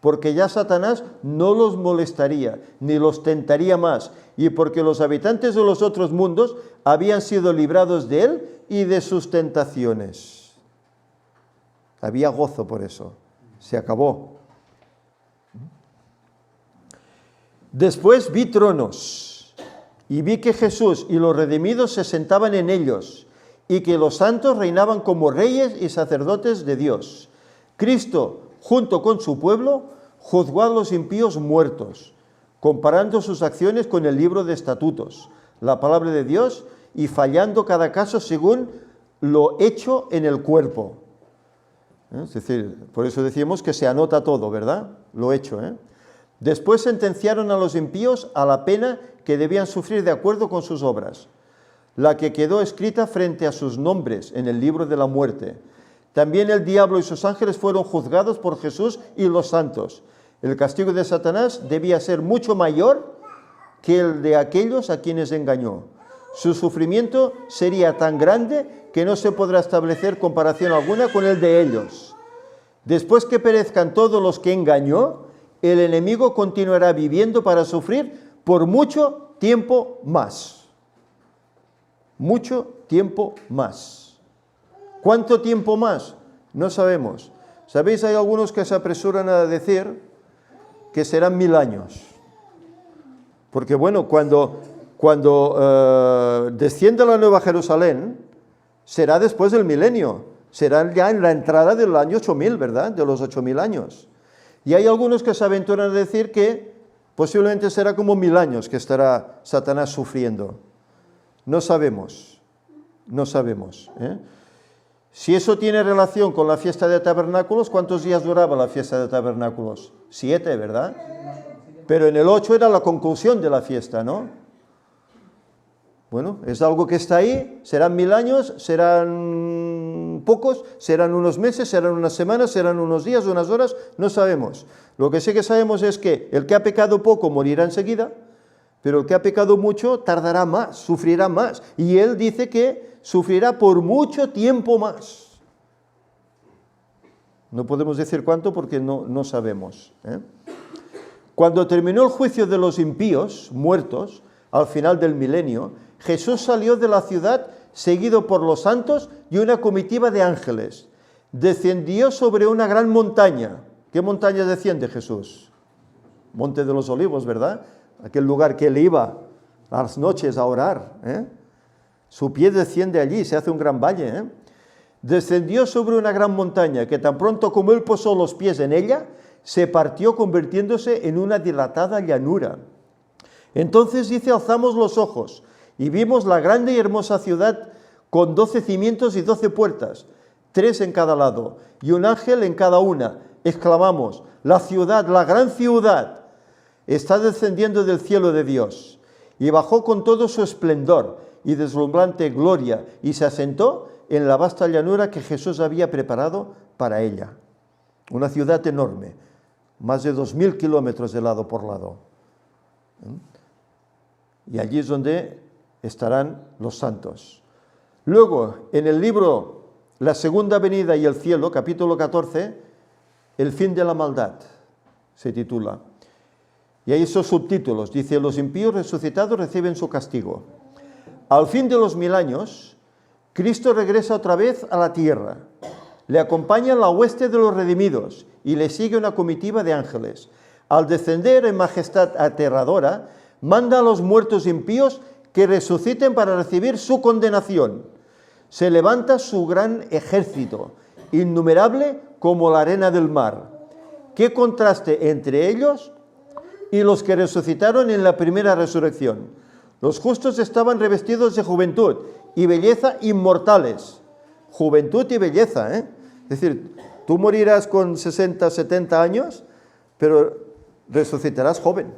porque ya Satanás no los molestaría, ni los tentaría más, y porque los habitantes de los otros mundos habían sido librados de él y de sus tentaciones. Había gozo por eso. Se acabó. Después vi tronos, y vi que Jesús y los redimidos se sentaban en ellos, y que los santos reinaban como reyes y sacerdotes de Dios. Cristo, junto con su pueblo, juzgó a los impíos muertos, comparando sus acciones con el libro de estatutos, la palabra de Dios, y fallando cada caso según lo hecho en el cuerpo. Es decir, por eso decíamos que se anota todo, ¿verdad? Lo hecho, ¿eh? Después sentenciaron a los impíos a la pena que debían sufrir de acuerdo con sus obras, la que quedó escrita frente a sus nombres en el libro de la muerte. También el diablo y sus ángeles fueron juzgados por Jesús y los santos. El castigo de Satanás debía ser mucho mayor que el de aquellos a quienes engañó. Su sufrimiento sería tan grande que no se podrá establecer comparación alguna con el de ellos. Después que perezcan todos los que engañó, el enemigo continuará viviendo para sufrir por mucho tiempo más. Mucho tiempo más. ¿Cuánto tiempo más? No sabemos. ¿Sabéis? Hay algunos que se apresuran a decir que serán 1000 años. Porque bueno, cuando descienda la Nueva Jerusalén, será después del milenio. Será ya en la entrada del año 8000, ¿verdad? De los 8000 años. Y hay algunos que se aventuran a decir que posiblemente será como 1000 años que estará Satanás sufriendo. No sabemos, no sabemos, ¿eh? Si eso tiene relación con la fiesta de tabernáculos, ¿cuántos días duraba la fiesta de tabernáculos? 7, ¿verdad? Pero en el 8 era la conclusión de la fiesta, ¿no? Bueno, es algo que está ahí, serán 1000 años, serán pocos, serán unos meses, serán unas semanas, serán unos días, unas horas, no sabemos. Lo que sí que sabemos es que el que ha pecado poco morirá enseguida, pero el que ha pecado mucho tardará más, sufrirá más. Y él dice que sufrirá por mucho tiempo más. No podemos decir cuánto porque no sabemos, ¿eh? Cuando terminó el juicio de los impíos muertos, al final del milenio, Jesús salió de la ciudad seguido por los santos y una comitiva de ángeles. Descendió sobre una gran montaña. ¿Qué montaña desciende Jesús? Monte de los Olivos, ¿verdad? Aquel lugar que él iba a las noches a orar, ¿eh? Su pie desciende allí, se hace un gran valle, ¿eh? Descendió sobre una gran montaña que tan pronto como él posó los pies en ella, se partió convirtiéndose en una dilatada llanura. Entonces dice, alzamos los ojos y vimos la grande y hermosa ciudad con 12 cimientos y 12 puertas, 3 en cada lado y un ángel en cada una. Exclamamos, la ciudad, la gran ciudad, está descendiendo del cielo de Dios y bajó con todo su esplendor y deslumbrante gloria y se asentó en la vasta llanura que Jesús había preparado para ella. Una ciudad enorme, más de 2000 kilómetros de lado por lado. Y allí es donde estarán los santos. Luego, en el libro La segunda venida y el cielo, capítulo 14, El fin de la maldad, se titula. Y hay esos subtítulos. Dice, los impíos resucitados reciben su castigo. Al fin de los 1000 años, Cristo regresa otra vez a la tierra. Le acompaña la hueste de los redimidos y le sigue una comitiva de ángeles. Al descender en majestad aterradora, manda a los muertos impíos que resuciten para recibir su condenación. Se levanta su gran ejército, innumerable como la arena del mar. Qué contraste entre ellos y los que resucitaron en la primera resurrección. Los justos estaban revestidos de juventud y belleza inmortales. Juventud y belleza, ¿eh? Es decir, tú morirás con 60, 70 años, pero resucitarás joven.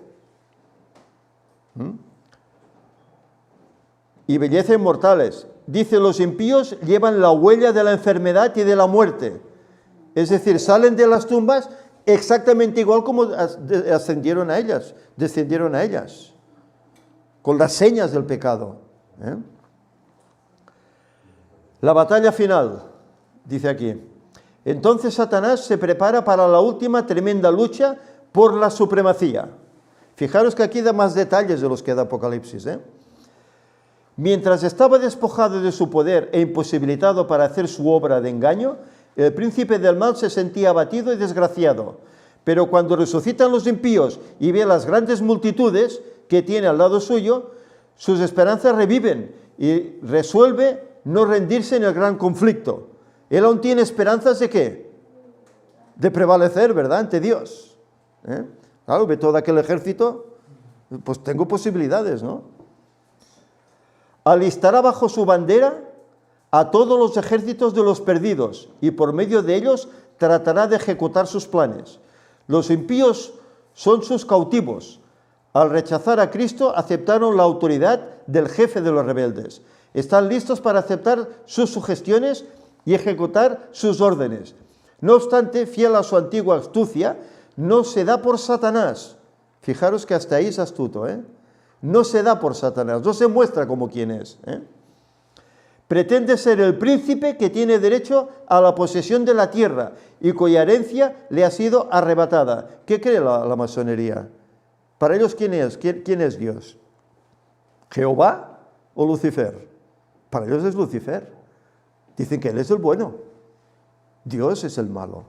Y belleza inmortales. Dice, los impíos llevan la huella de la enfermedad y de la muerte. Es decir, salen de las tumbas exactamente igual como descendieron a ellas, con las señas del pecado. La batalla final, dice aquí. Entonces Satanás se prepara para la última tremenda lucha por la supremacía. Fijaros que aquí da más detalles de los que da Apocalipsis. Mientras estaba despojado de su poder e imposibilitado para hacer su obra de engaño, el príncipe del mal se sentía abatido y desgraciado. Pero cuando resucitan los impíos y ve las grandes multitudes que tiene al lado suyo, sus esperanzas reviven y resuelve no rendirse en el gran conflicto. Él aún tiene esperanzas ¿de qué? De prevalecer, ¿verdad? Ante Dios. Claro, ve todo aquel ejército, pues tengo posibilidades, ¿no? Alistará bajo su bandera a todos los ejércitos de los perdidos y por medio de ellos tratará de ejecutar sus planes. Los impíos son sus cautivos. Al rechazar a Cristo aceptaron la autoridad del jefe de los rebeldes. Están listos para aceptar sus sugestiones y ejecutar sus órdenes. No obstante, fiel a su antigua astucia, no se da por Satanás. Fijaros que hasta ahí es astuto, No se da por Satanás, no se muestra como quien es. Pretende ser el príncipe que tiene derecho a la posesión de la tierra y cuya herencia le ha sido arrebatada. ¿Qué cree la masonería? Para ellos, ¿quién es? ¿Quién es Dios? ¿Jehová o Lucifer? Para ellos es Lucifer. Dicen que él es el bueno. Dios es el malo.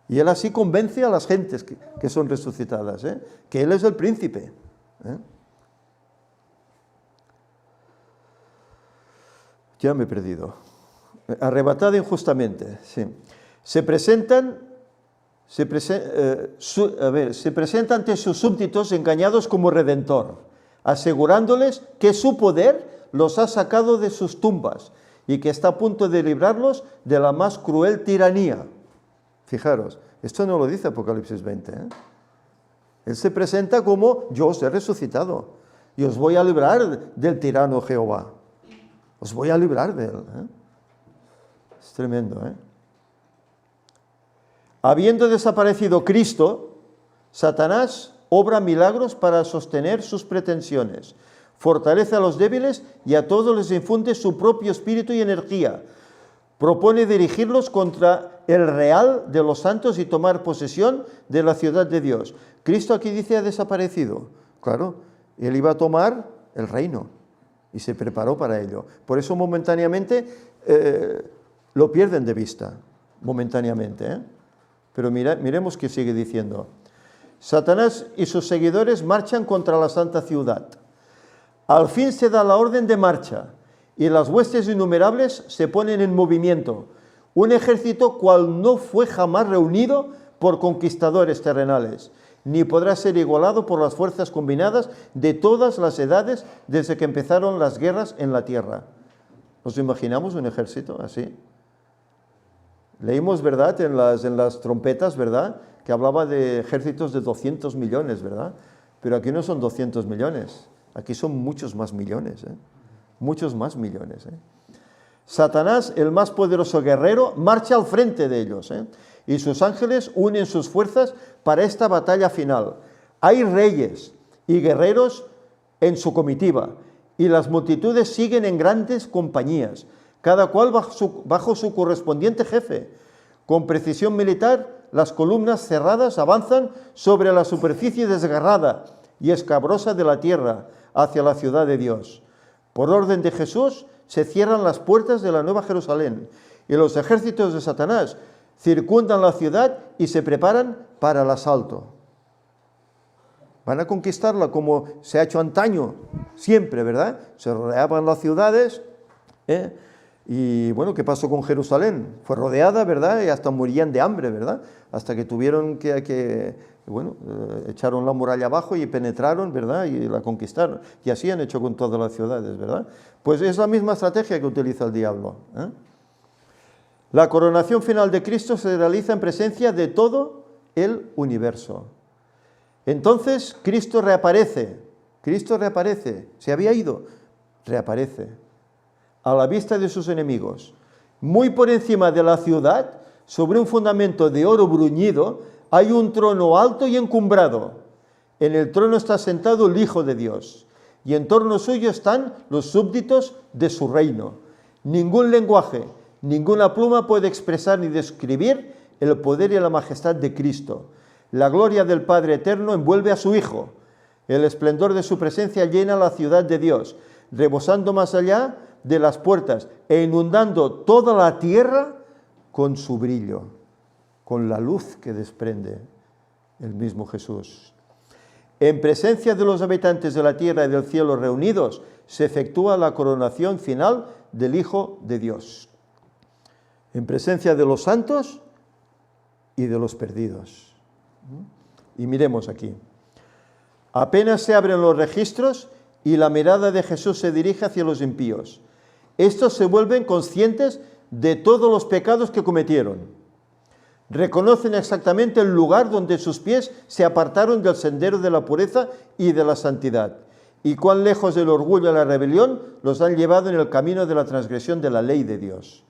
Y él así convence a las gentes que son resucitadas, que él es el príncipe. Ya me he perdido. Arrebatada injustamente, sí. Se presenta ante sus súbditos engañados como redentor, asegurándoles que su poder los ha sacado de sus tumbas y que está a punto de librarlos de la más cruel tiranía. Fijaros, esto no lo dice Apocalipsis 20. Él se presenta como yo os he resucitado y os voy a librar del tirano Jehová. Os voy a librar de él. Es tremendo. Habiendo desaparecido Cristo, Satanás obra milagros para sostener sus pretensiones. Fortalece a los débiles y a todos les infunde su propio espíritu y energía. Propone dirigirlos contra el real de los santos y tomar posesión de la ciudad de Dios. Cristo aquí dice ha desaparecido. Claro, él iba a tomar el reino y se preparó para ello. Por eso momentáneamente lo pierden de vista, momentáneamente. Pero miremos qué sigue diciendo. Satanás y sus seguidores marchan contra la santa ciudad. Al fin se da la orden de marcha y las huestes innumerables se ponen en movimiento. Un ejército cual no fue jamás reunido por conquistadores terrenales, ni podrá ser igualado por las fuerzas combinadas de todas las edades desde que empezaron las guerras en la tierra. ¿Nos imaginamos un ejército así? Leímos, ¿verdad?, en las trompetas, ¿verdad?, que hablaba de ejércitos de 200 millones, ¿verdad? Pero aquí no son 200 millones, Aquí son muchos más millones, muchos más millones. Satanás, el más poderoso guerrero, marcha al frente de ellos, y sus ángeles unen sus fuerzas para esta batalla final. Hay reyes y guerreros en su comitiva, y las multitudes siguen en grandes compañías, cada cual bajo su correspondiente jefe. Con precisión militar, las columnas cerradas avanzan sobre la superficie desgarrada y escabrosa de la tierra hacia la ciudad de Dios. Por orden de Jesús, se cierran las puertas de la Nueva Jerusalén y los ejércitos de Satanás circundan la ciudad y se preparan para el asalto. Van a conquistarla como se ha hecho antaño, siempre, ¿verdad? Se rodeaban las ciudades, y bueno, ¿qué pasó con Jerusalén? Fue rodeada, ¿verdad? Y hasta morían de hambre, ¿verdad? Hasta que tuvieron echaron la muralla abajo y penetraron, ¿verdad? Y la conquistaron. Y así han hecho con todas las ciudades, ¿verdad? Pues es la misma estrategia que utiliza el diablo. La coronación final de Cristo se realiza en presencia de todo el universo. Entonces Cristo reaparece, se había ido, reaparece a la vista de sus enemigos. Muy por encima de la ciudad, sobre un fundamento de oro bruñido, hay un trono alto y encumbrado. En el trono está sentado el Hijo de Dios, y en torno suyo están los súbditos de su reino. Ningún lenguaje, ninguna pluma puede expresar ni describir el poder y la majestad de Cristo. La gloria del Padre Eterno envuelve a su Hijo. El esplendor de su presencia llena la ciudad de Dios, rebosando más allá de las puertas e inundando toda la tierra con su brillo, con la luz que desprende el mismo Jesús. En presencia de los habitantes de la tierra y del cielo reunidos, se efectúa la coronación final del Hijo de Dios. En presencia de los santos y de los perdidos. Y miremos aquí. Apenas se abren los registros y la mirada de Jesús se dirige hacia los impíos. Estos se vuelven conscientes de todos los pecados que cometieron. Reconocen exactamente el lugar donde sus pies se apartaron del sendero de la pureza y de la santidad, y cuán lejos del orgullo y la rebelión los han llevado en el camino de la transgresión de la ley de Dios.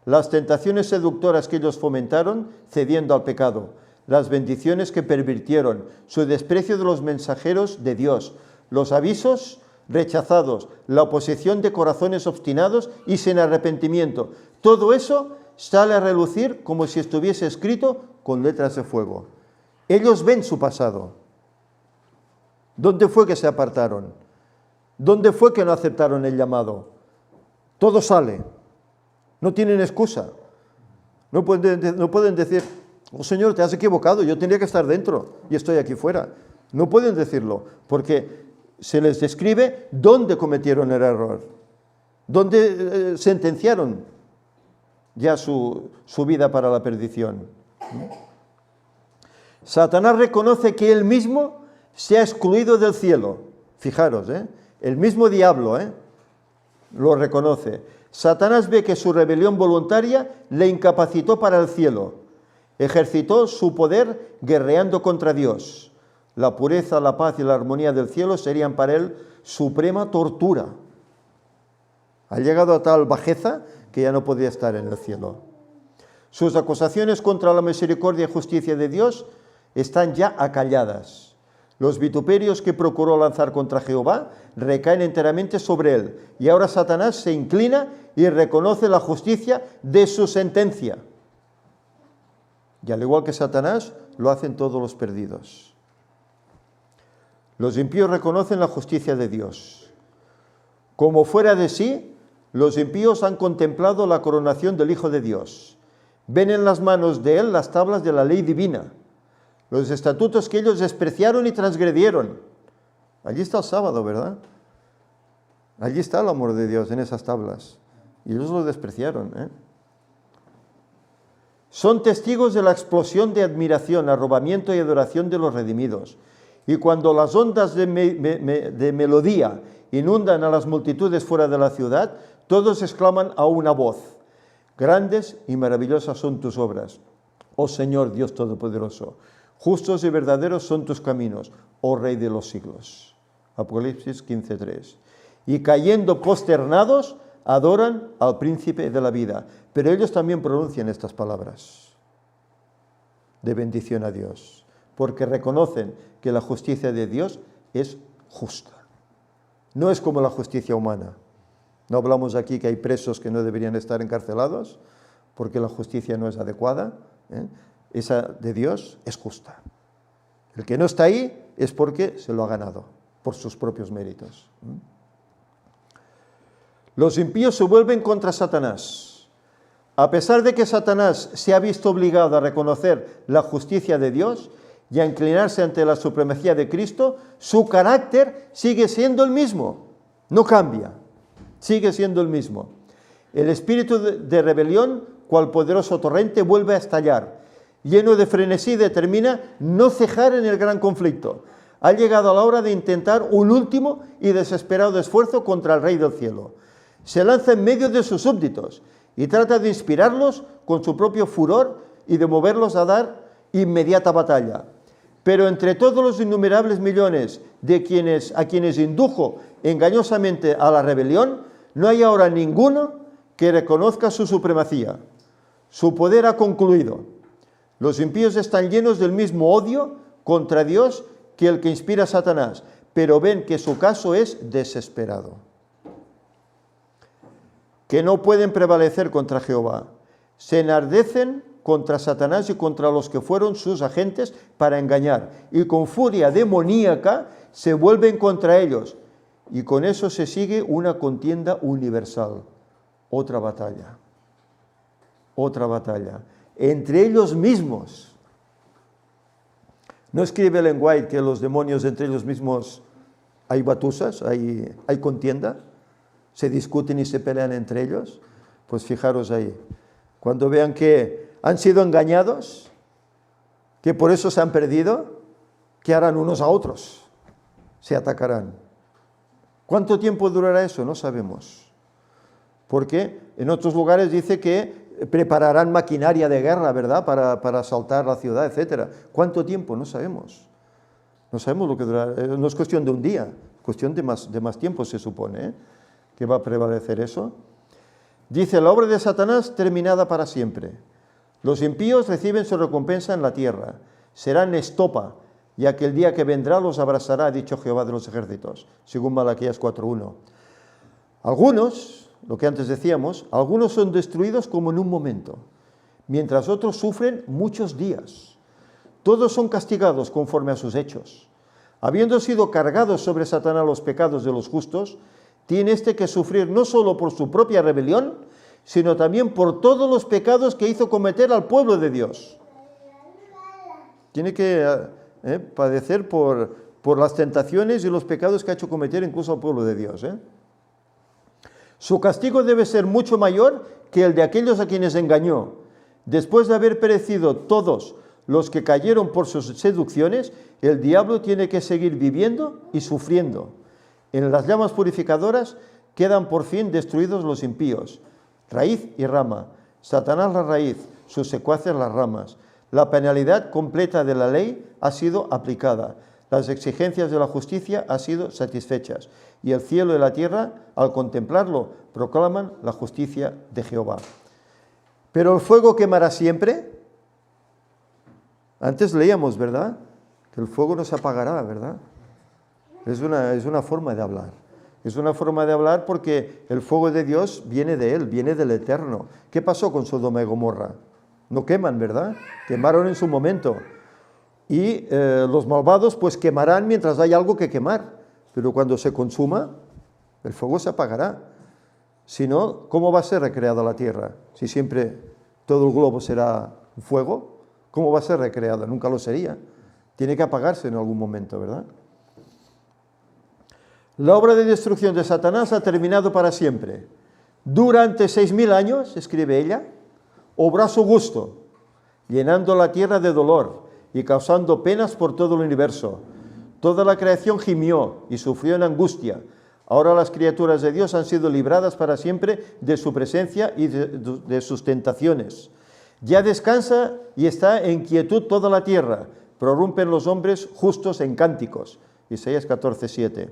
Las tentaciones seductoras que ellos fomentaron, cediendo al pecado, las bendiciones que pervirtieron, su desprecio de los mensajeros de Dios, los avisos rechazados, la oposición de corazones obstinados y sin arrepentimiento. Todo eso sale a relucir como si estuviese escrito con letras de fuego. Ellos ven su pasado. ¿Dónde fue que se apartaron? ¿Dónde fue que no aceptaron el llamado? Todo sale. No tienen excusa. No pueden decir, oh Señor, te has equivocado, yo tendría que estar dentro y estoy aquí fuera. No pueden decirlo, porque se les describe dónde cometieron el error, dónde sentenciaron ya su vida para la perdición. Satanás reconoce que él mismo se ha excluido del cielo. Fijaros, el mismo diablo lo reconoce. Satanás ve que su rebelión voluntaria le incapacitó para el cielo. Ejercitó su poder guerreando contra Dios. La pureza, la paz y la armonía del cielo serían para él suprema tortura. Ha llegado a tal bajeza que ya no podía estar en el cielo. Sus acusaciones contra la misericordia y justicia de Dios están ya acalladas. Los vituperios que procuró lanzar contra Jehová recaen enteramente sobre él, y ahora Satanás se inclina y reconoce la justicia de su sentencia. Y al igual que Satanás, lo hacen todos los perdidos. Los impíos reconocen la justicia de Dios. Como fuera de sí, los impíos han contemplado la coronación del Hijo de Dios. Ven en las manos de él las tablas de la ley divina, los estatutos que ellos despreciaron y transgredieron. Allí está el sábado, ¿verdad? Allí está el amor de Dios en esas tablas. Y ellos lo despreciaron, Son testigos de la explosión de admiración, arrobamiento y adoración de los redimidos. Y cuando las ondas de melodía inundan a las multitudes fuera de la ciudad, todos exclaman a una voz: grandes y maravillosas son tus obras, oh Señor Dios Todopoderoso. Justos y verdaderos son tus caminos, oh Rey de los siglos. Apocalipsis 15:3. Y cayendo posternados, adoran al príncipe de la vida. Pero ellos también pronuncian estas palabras de bendición a Dios, porque reconocen que la justicia de Dios es justa. No es como la justicia humana. No hablamos aquí que hay presos que no deberían estar encarcelados, porque la justicia no es adecuada. Esa de Dios es justa. El que no está ahí es porque se lo ha ganado, por sus propios méritos. Los impíos se vuelven contra Satanás. A pesar de que Satanás se ha visto obligado a reconocer la justicia de Dios y a inclinarse ante la supremacía de Cristo, su carácter sigue siendo el mismo, no cambia, sigue siendo el mismo. El espíritu de rebelión, cual poderoso torrente, vuelve a estallar. Lleno de frenesí, determina no cejar en el gran conflicto. Ha llegado la hora de intentar un último y desesperado esfuerzo contra el Rey del Cielo. Se lanza en medio de sus súbditos y trata de inspirarlos con su propio furor y de moverlos a dar inmediata batalla. Pero entre todos los innumerables millones a quienes indujo engañosamente a la rebelión, no hay ahora ninguno que reconozca su supremacía. Su poder ha concluido. Los impíos están llenos del mismo odio contra Dios que el que inspira a Satanás, pero ven que su caso es desesperado, que no pueden prevalecer contra Jehová. Se enardecen contra Satanás y contra los que fueron sus agentes para engañar, y con furia demoníaca se vuelven contra ellos, y con eso se sigue una contienda universal, otra batalla, entre ellos mismos. ¿No escribe Ellen White que los demonios entre ellos mismos hay batusas, hay contienda? ¿Se discuten y se pelean entre ellos? Pues fijaros ahí. Cuando vean que han sido engañados, que por eso se han perdido, ¿qué harán unos a otros? Se atacarán. ¿Cuánto tiempo durará eso? No sabemos. Porque en otros lugares dice que prepararán maquinaria de guerra, ¿verdad?, para asaltar la ciudad, etc. ¿Cuánto tiempo? No sabemos. No sabemos lo que durará. No es cuestión de un día, es cuestión de más tiempo, se supone, que va a prevalecer eso. Dice, la obra de Satanás terminada para siempre. Los impíos reciben su recompensa en la tierra. Serán estopa, y aquel día que vendrá los abrazará, ha dicho Jehová de los ejércitos, según Malaquías 4:1. Algunos, lo que antes decíamos, algunos son destruidos como en un momento, mientras otros sufren muchos días. Todos son castigados conforme a sus hechos. Habiendo sido cargados sobre Satanás los pecados de los justos, tiene éste que sufrir no solo por su propia rebelión, sino también por todos los pecados que hizo cometer al pueblo de Dios. Tiene que padecer por las tentaciones y los pecados que ha hecho cometer incluso al pueblo de Dios. Su castigo debe ser mucho mayor que el de aquellos a quienes engañó. Después de haber perecido todos los que cayeron por sus seducciones, el diablo tiene que seguir viviendo y sufriendo. En las llamas purificadoras quedan por fin destruidos los impíos, raíz y rama. Satanás la raíz, sus secuaces las ramas. La penalidad completa de la ley ha sido aplicada. Las exigencias de la justicia han sido satisfechas. Y el cielo y la tierra, al contemplarlo, proclaman la justicia de Jehová. Pero el fuego quemará siempre. Antes leíamos, ¿verdad?, que el fuego no se apagará, ¿verdad? Es una forma de hablar. Es una forma de hablar porque el fuego de Dios viene de Él, viene del Eterno. ¿Qué pasó con Sodoma y Gomorra? No queman, ¿verdad? Quemaron en su momento. Y los malvados pues quemarán mientras hay algo que quemar. Pero cuando se consuma, el fuego se apagará. Si no, ¿cómo va a ser recreada la tierra? Si siempre todo el globo será fuego, ¿cómo va a ser recreada? Nunca lo sería. Tiene que apagarse en algún momento, ¿verdad? La obra de destrucción de Satanás ha terminado para siempre. Durante 6.000 años, escribe ella, obró a su gusto, llenando la tierra de dolor y causando penas por todo el universo. Toda la creación gimió y sufrió en angustia. Ahora las criaturas de Dios han sido libradas para siempre de su presencia y de sus tentaciones. Ya descansa y está en quietud toda la tierra. Prorrumpen los hombres justos en cánticos. Isaías 14:7.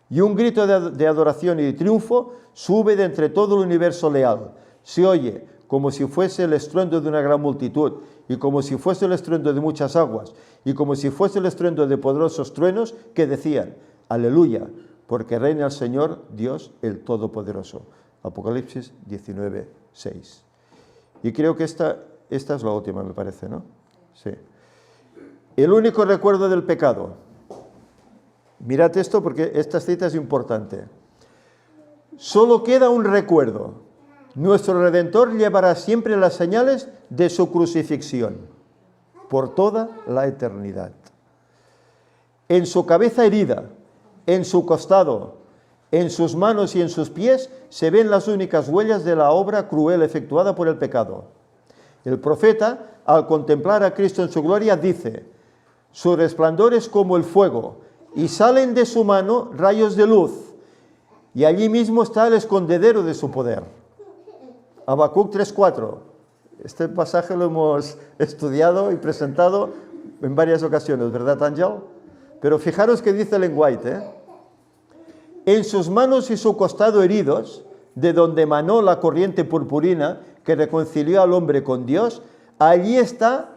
Y un grito de adoración y de triunfo sube de entre todo el universo leal. Se oye como si fuese el estruendo de una gran multitud, y como si fuese el estruendo de muchas aguas, y como si fuese el estruendo de poderosos truenos que decían, aleluya, porque reina el Señor Dios el Todopoderoso. Apocalipsis 19:6. Y creo que esta es la última, me parece, ¿no? Sí. El único recuerdo del pecado. Mirad esto porque esta cita es importante. Solo queda un recuerdo. Nuestro Redentor llevará siempre las señales de su crucifixión por toda la eternidad. En su cabeza herida, en su costado, en sus manos y en sus pies se ven las únicas huellas de la obra cruel efectuada por el pecado. El profeta, al contemplar a Cristo en su gloria, dice, su resplandor es como el fuego, y salen de su mano rayos de luz, y allí mismo está el escondedero de su poder. Habacuc 3:4. Este pasaje lo hemos estudiado y presentado en varias ocasiones, ¿verdad, Ángel? Pero fijaros que dice Ellen White, en sus manos y su costado heridos, de donde emanó la corriente purpurina que reconcilió al hombre con Dios, allí está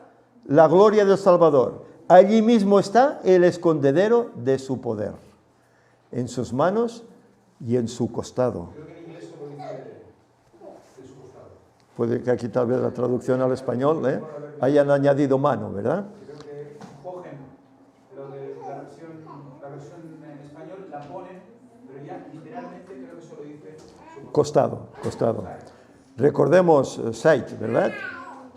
la gloria del Salvador. Allí mismo está el escondedero de su poder. En sus manos y en su costado. Puede que aquí tal vez la traducción al español hayan añadido mano, ¿verdad? Creo que cogen lo de la versión en español, la ponen, pero ya literalmente creo que solo dice costado. Recordemos sight, ¿verdad?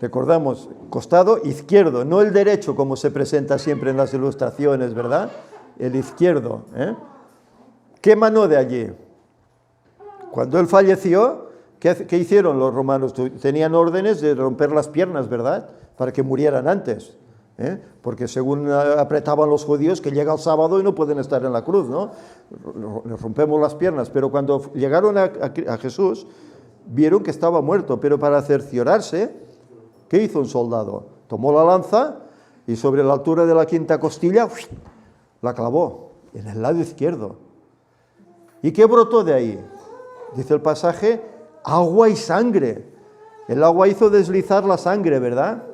Recordamos costado izquierdo, no el derecho como se presenta siempre en las ilustraciones, ¿verdad? El izquierdo. ¿Qué emanó de allí? Cuando él falleció, ¿qué hicieron los romanos? Tenían órdenes de romper las piernas, ¿verdad? Para que murieran antes. Porque según apretaban los judíos, que llega el sábado y no pueden estar en la cruz, ¿no? Les rompemos las piernas. Pero cuando llegaron a Jesús, vieron que estaba muerto. Pero para cerciorarse, ¿qué hizo un soldado? Tomó la lanza y sobre la altura de la quinta costilla, la clavó en el lado izquierdo. ¿Y qué brotó de ahí? Dice el pasaje, agua y sangre. El agua hizo deslizar la sangre, ¿verdad?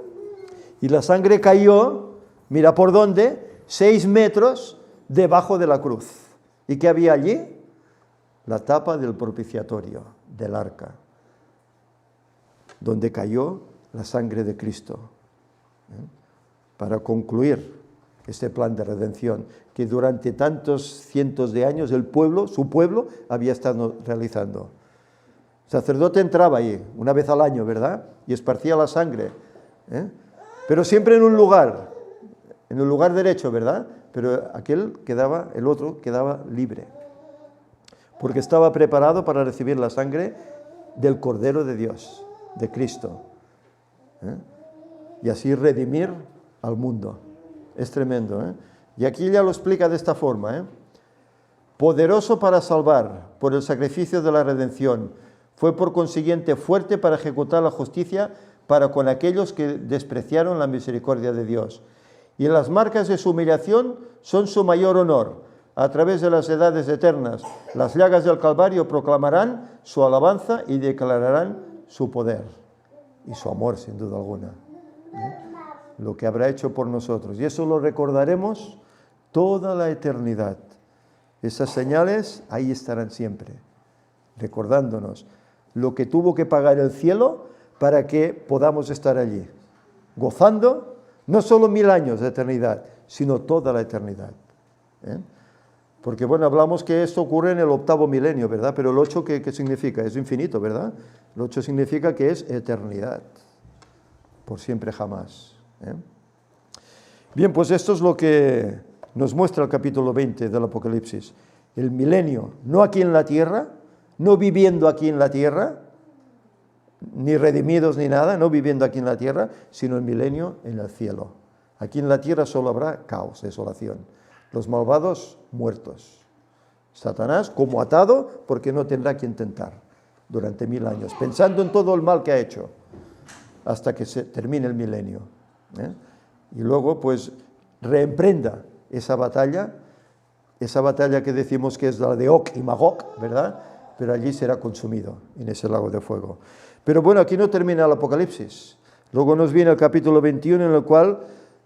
Y la sangre cayó, mira por dónde, 6 metros debajo de la cruz. ¿Y qué había allí? La tapa del propiciatorio, del arca, donde cayó la sangre de Cristo. Para concluir este plan de redención que durante tantos cientos de años el pueblo, su pueblo, había estado realizando. El sacerdote entraba ahí una vez al año, ¿verdad? Y esparcía la sangre. Pero siempre en un lugar derecho, ¿verdad? Pero el otro quedaba libre. Porque estaba preparado para recibir la sangre del Cordero de Dios, de Cristo. Y así redimir al mundo. Es tremendo, Y aquí ya lo explica de esta forma, Poderoso para salvar por el sacrificio de la redención, fue por consiguiente fuerte para ejecutar la justicia para con aquellos que despreciaron la misericordia de Dios. Y las marcas de su humillación son su mayor honor. A través de las edades eternas, las llagas del Calvario proclamarán su alabanza y declararán su poder y su amor, sin duda alguna. Lo que habrá hecho por nosotros. Y eso lo recordaremos toda la eternidad. Esas señales ahí estarán siempre, recordándonos lo que tuvo que pagar el cielo para que podamos estar allí, gozando no solo 1000 años de eternidad, sino toda la eternidad. Porque bueno, hablamos que esto ocurre en el 8º milenio, ¿verdad? Pero el 8, ¿qué significa? Es infinito, ¿verdad? El 8 significa que es eternidad, por siempre jamás. Bien, pues esto es lo que nos muestra el capítulo 20 del Apocalipsis. El milenio, no aquí en la tierra, no viviendo aquí en la tierra, ni redimidos ni nada, no viviendo aquí en la tierra, sino el milenio en el cielo. Aquí en la tierra solo habrá caos, desolación. Los malvados muertos. Satanás como atado porque no tendrá quien tentar durante 1000 años, pensando en todo el mal que ha hecho, hasta que se termine el milenio. Y luego pues reemprenda esa batalla esa batalla que decimos que es la de Og y Magog, ¿verdad? Pero allí será consumido en ese lago de fuego. Pero bueno, aquí no termina el Apocalipsis. Luego nos viene el capítulo 21 en el cual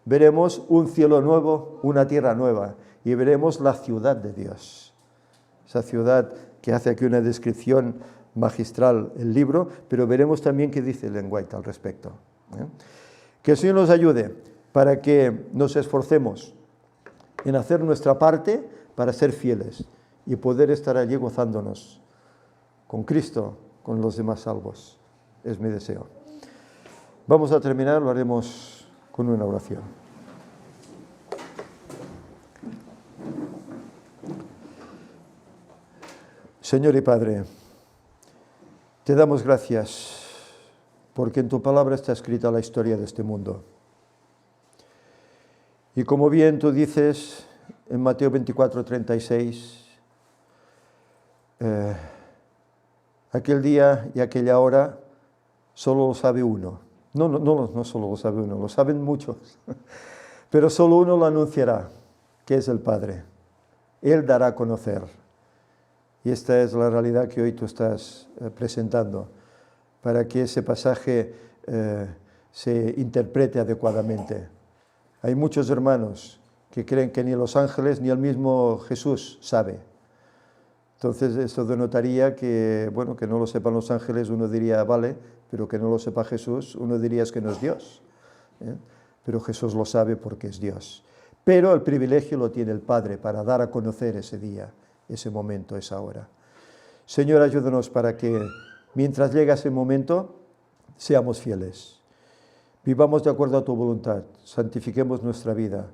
veremos un cielo nuevo, una tierra nueva, y veremos la ciudad de Dios. Esa ciudad que hace aquí una descripción magistral el libro, pero veremos también qué dice Ellen White al respecto. Que el Señor nos ayude para que nos esforcemos en hacer nuestra parte para ser fieles y poder estar allí gozándonos con Cristo, con los demás salvos. Es mi deseo. Vamos a terminar, lo haremos con una oración. Señor y Padre, te damos gracias porque en tu palabra está escrita la historia de este mundo. Y como bien tú dices en Mateo 24:36, aquel día y aquella hora solo lo sabe uno. No solo lo sabe uno, lo saben muchos, pero solo uno lo anunciará, que es el Padre. Él dará a conocer. Y esta es la realidad que hoy tú estás presentando, para que ese pasaje se interprete adecuadamente. Hay muchos hermanos que creen que ni los ángeles ni el mismo Jesús sabe. Entonces esto denotaría que, bueno, que no lo sepan los ángeles, uno diría vale, pero que no lo sepa Jesús, uno diría es que no es Dios. Pero Jesús lo sabe porque es Dios. Pero el privilegio lo tiene el Padre para dar a conocer ese día, ese momento, esa hora. Señor, ayúdanos para que mientras llega ese momento seamos fieles. Vivamos de acuerdo a tu voluntad, santifiquemos nuestra vida,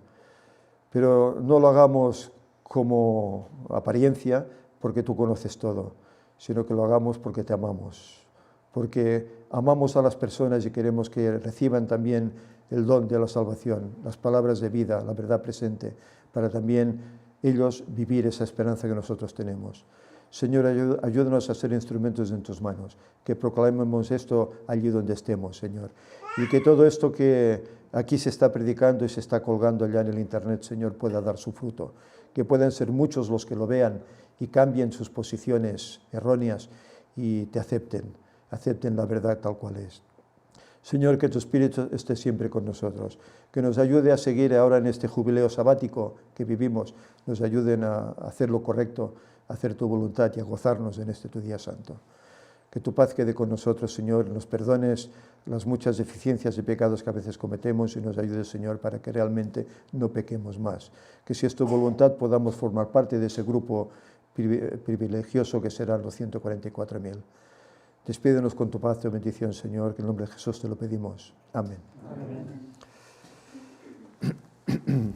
pero no lo hagamos como apariencia, porque tú conoces todo, sino que lo hagamos porque te amamos, porque amamos a las personas y queremos que reciban también el don de la salvación, las palabras de vida, la verdad presente, para también ellos vivir esa esperanza que nosotros tenemos. Señor, ayúdanos a ser instrumentos en tus manos, que proclamemos esto allí donde estemos, Señor, y que todo esto que aquí se está predicando y se está colgando allá en el Internet, Señor, pueda dar su fruto, que puedan ser muchos los que lo vean y cambien sus posiciones erróneas y te acepten la verdad tal cual es. Señor, que tu Espíritu esté siempre con nosotros, que nos ayude a seguir ahora en este jubileo sabático que vivimos, nos ayuden a hacer lo correcto, a hacer tu voluntad y a gozarnos en este tu día santo. Que tu paz quede con nosotros, Señor, nos perdones las muchas deficiencias y pecados que a veces cometemos y nos ayudes, Señor, para que realmente no pequemos más. Que si es tu voluntad podamos formar parte de ese grupo privilegioso que serán los 144.000. Despídenos con tu paz y tu bendición, Señor, que en el nombre de Jesús te lo pedimos. Amén. Amén.